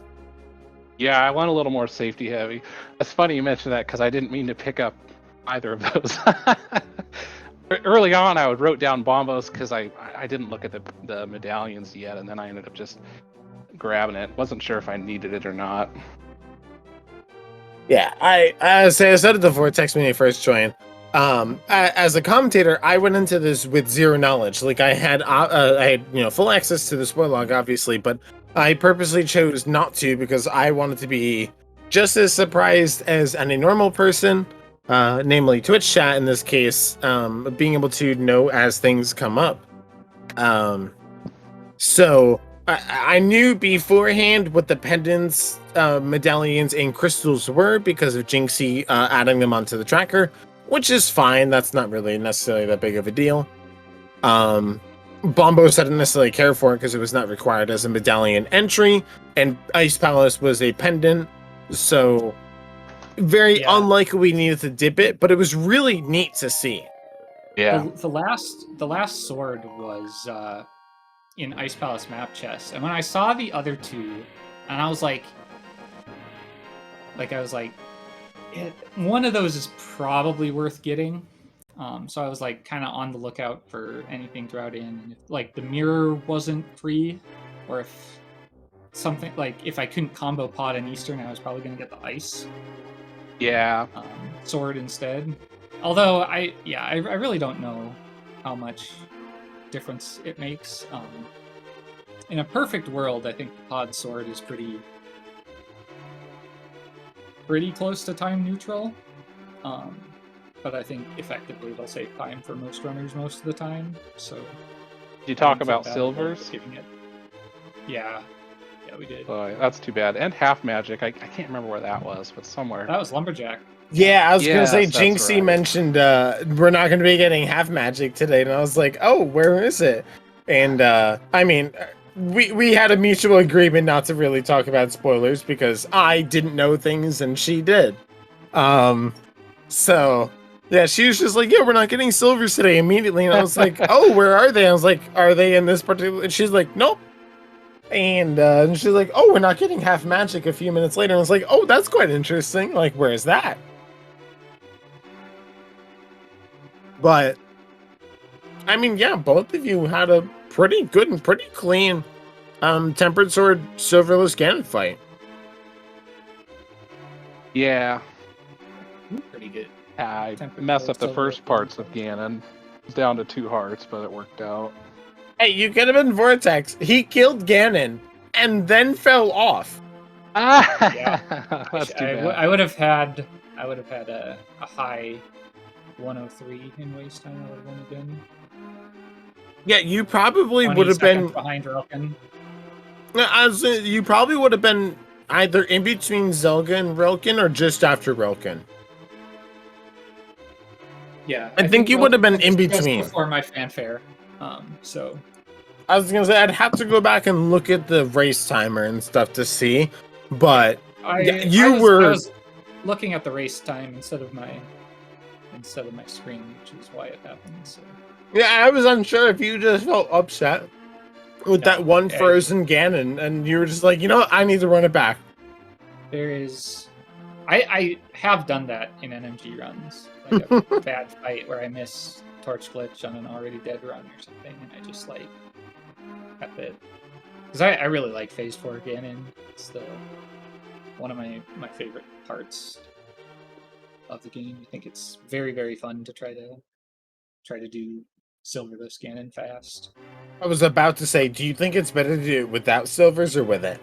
Yeah, I went a little more safety heavy. It's funny you mentioned that because I didn't mean to pick up either of those. Early on, I wrote down Bombos because I didn't look at the medallions yet, and then I ended up just grabbing it. Wasn't sure if I needed it or not. Yeah, I said it to Vortex when he first joined. As a commentator, I went into this with zero knowledge. Like I had full access to the spoiler log, obviously, but I purposely chose not to because I wanted to be just as surprised as any normal person, namely Twitch chat in this case, being able to know as things come up. So I knew beforehand what the pendants, medallions, and crystals were because of Jinxie adding them onto the tracker, which is fine. That's not really necessarily that big of a deal. Bombos didn't necessarily care for it because it was not required as a medallion entry, and Ice Palace was a pendant, so very unlikely we needed to dip it, but it was really neat to see. Yeah. The last sword was in Ice Palace map chest, and when I saw the other two, and I was like, one of those is probably worth getting. So I was like kind of on the lookout for anything throughout in, and if like the mirror wasn't free, or if something like if I couldn't combo pot in Eastern, I was probably gonna get the ice. Yeah. Sword instead. Although I really don't know how much difference it makes. In a perfect world, I think the pod sword is pretty close to time neutral. But I think effectively it'll save time for most runners most of the time. So Did you talk about silvers? Yeah, we did. That's too bad. And half magic. I can't remember where that was, but somewhere. That was Lumberjack. Yeah, I was gonna say Yes, that's Jinxie right. mentioned we're not gonna be getting half magic today, and I was like, oh, where is it? And I mean, we had a mutual agreement not to really talk about spoilers because I didn't know things and she did. So yeah, she was just like, yeah, we're not getting silvers today immediately, and I was like, oh, where are they? I was like, are they in this particular? And she's like, nope. And she's like, oh, we're not getting half magic a few minutes later. And I was like, oh, that's quite interesting. Like, where is that? But I mean, yeah, both of you had a pretty good and pretty clean Tempered Sword Silverless Ganon fight. Yeah. Pretty good. I Tempered messed Sword up the Silverless first parts of Ganon. It was down to 2 hearts, but it worked out. Hey, you could have been Vortex. He killed Ganon and then fell off. Yeah. That's too bad. I would have had a high 103 in waste time. I would have only been. Yeah, you probably 20 would have been seconds behind Rilken. You probably would have been either in between Zelga and Rilken or just after Rilken. Yeah, I think you would have been in just between. before my fanfare. So I was gonna say I'd have to go back and look at the race timer and stuff to see, but I was looking at the race time instead of my screen, which is why it happened. So yeah, I was unsure if you just felt upset with that one frozen Ganon, and you were just like, you know what, I need to run it back. There is, I have done that in NMG runs, like a bad fight where I miss Torch Glitch on an already dead run or something, and I just like kept it because I really like Phase 4 Ganon. It's one of my favorite parts of the game. I think it's very, very fun to try to do Silverless Ganon fast. I was about to say, do you think it's better to do it without silvers or with it?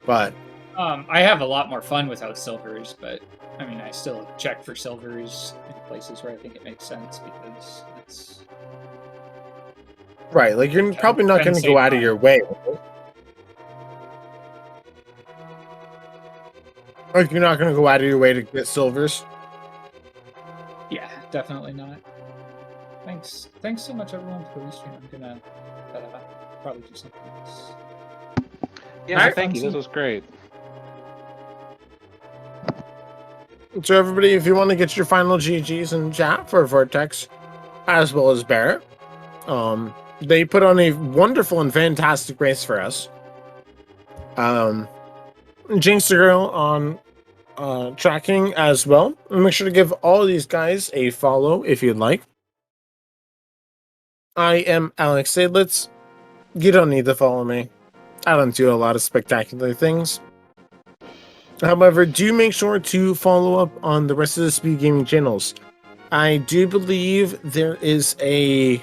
But I have a lot more fun without silvers, but I mean, I still check for silvers in places where I think it makes sense because it's right. Like you're probably not going to go out of your way. Like you're not going to go out of your way to get silvers. Yeah, definitely not. Thanks so much, everyone, for the restream. I'm gonna probably do something else. Yeah, thank you. This was great. So everybody, if you want to get your final GGs in chat for Vortex, as well as Barrett, they put on a wonderful and fantastic race for us. Jinx the Girl on tracking as well. And make sure to give all of these guys a follow if you'd like. I am Alex Sadlitz. You don't need to follow me. I don't do a lot of spectacular things. However, do make sure to follow up on the rest of the Speed Gaming channels. I do believe there is a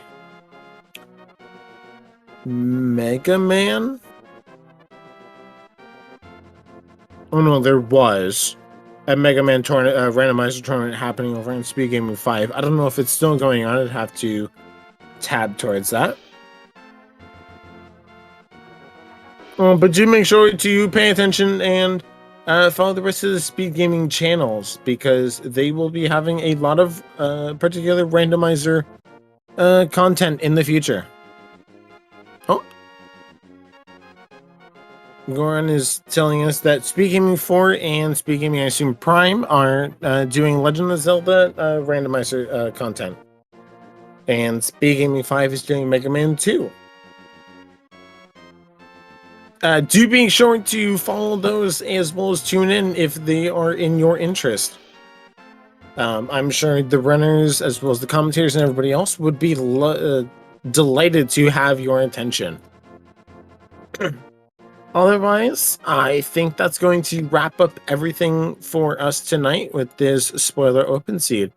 Mega Man. Oh no, there was a Mega Man tournament, randomizer tournament happening over in Speed Gaming 5. I don't know if it's still going on. I'd have to tab towards that. But do make sure to pay attention and follow the rest of the Speed Gaming channels because they will be having a lot of particular randomizer content in the future. Goran is telling us that Speed Gaming 4 and Speed Gaming, I assume Prime, are doing Legend of Zelda randomizer content. And Speed Gaming 5 is doing Mega Man 2. Do be sure to follow those as well as tune in if they are in your interest. I'm sure the runners, as well as the commentators and everybody else, would be delighted to have your attention. Otherwise, I think that's going to wrap up everything for us tonight with this spoiler open seed.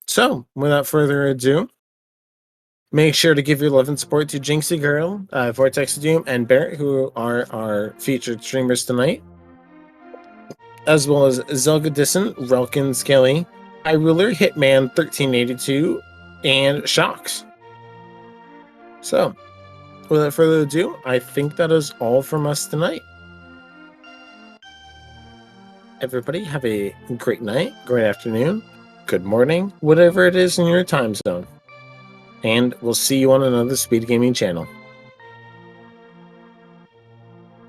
So, without further ado, make sure to give your love and support to Jinxie Girl, Vortex Doom, and Barrett, who are our featured streamers tonight, as well as Zelga Disson, Relkin Skelly, iRuler, Hitman 1382, and Shocks. So, without further ado, I think that is all from us tonight. Everybody have a great night, great afternoon, good morning, whatever it is in your time zone. And we'll see you on another Speed Gaming channel.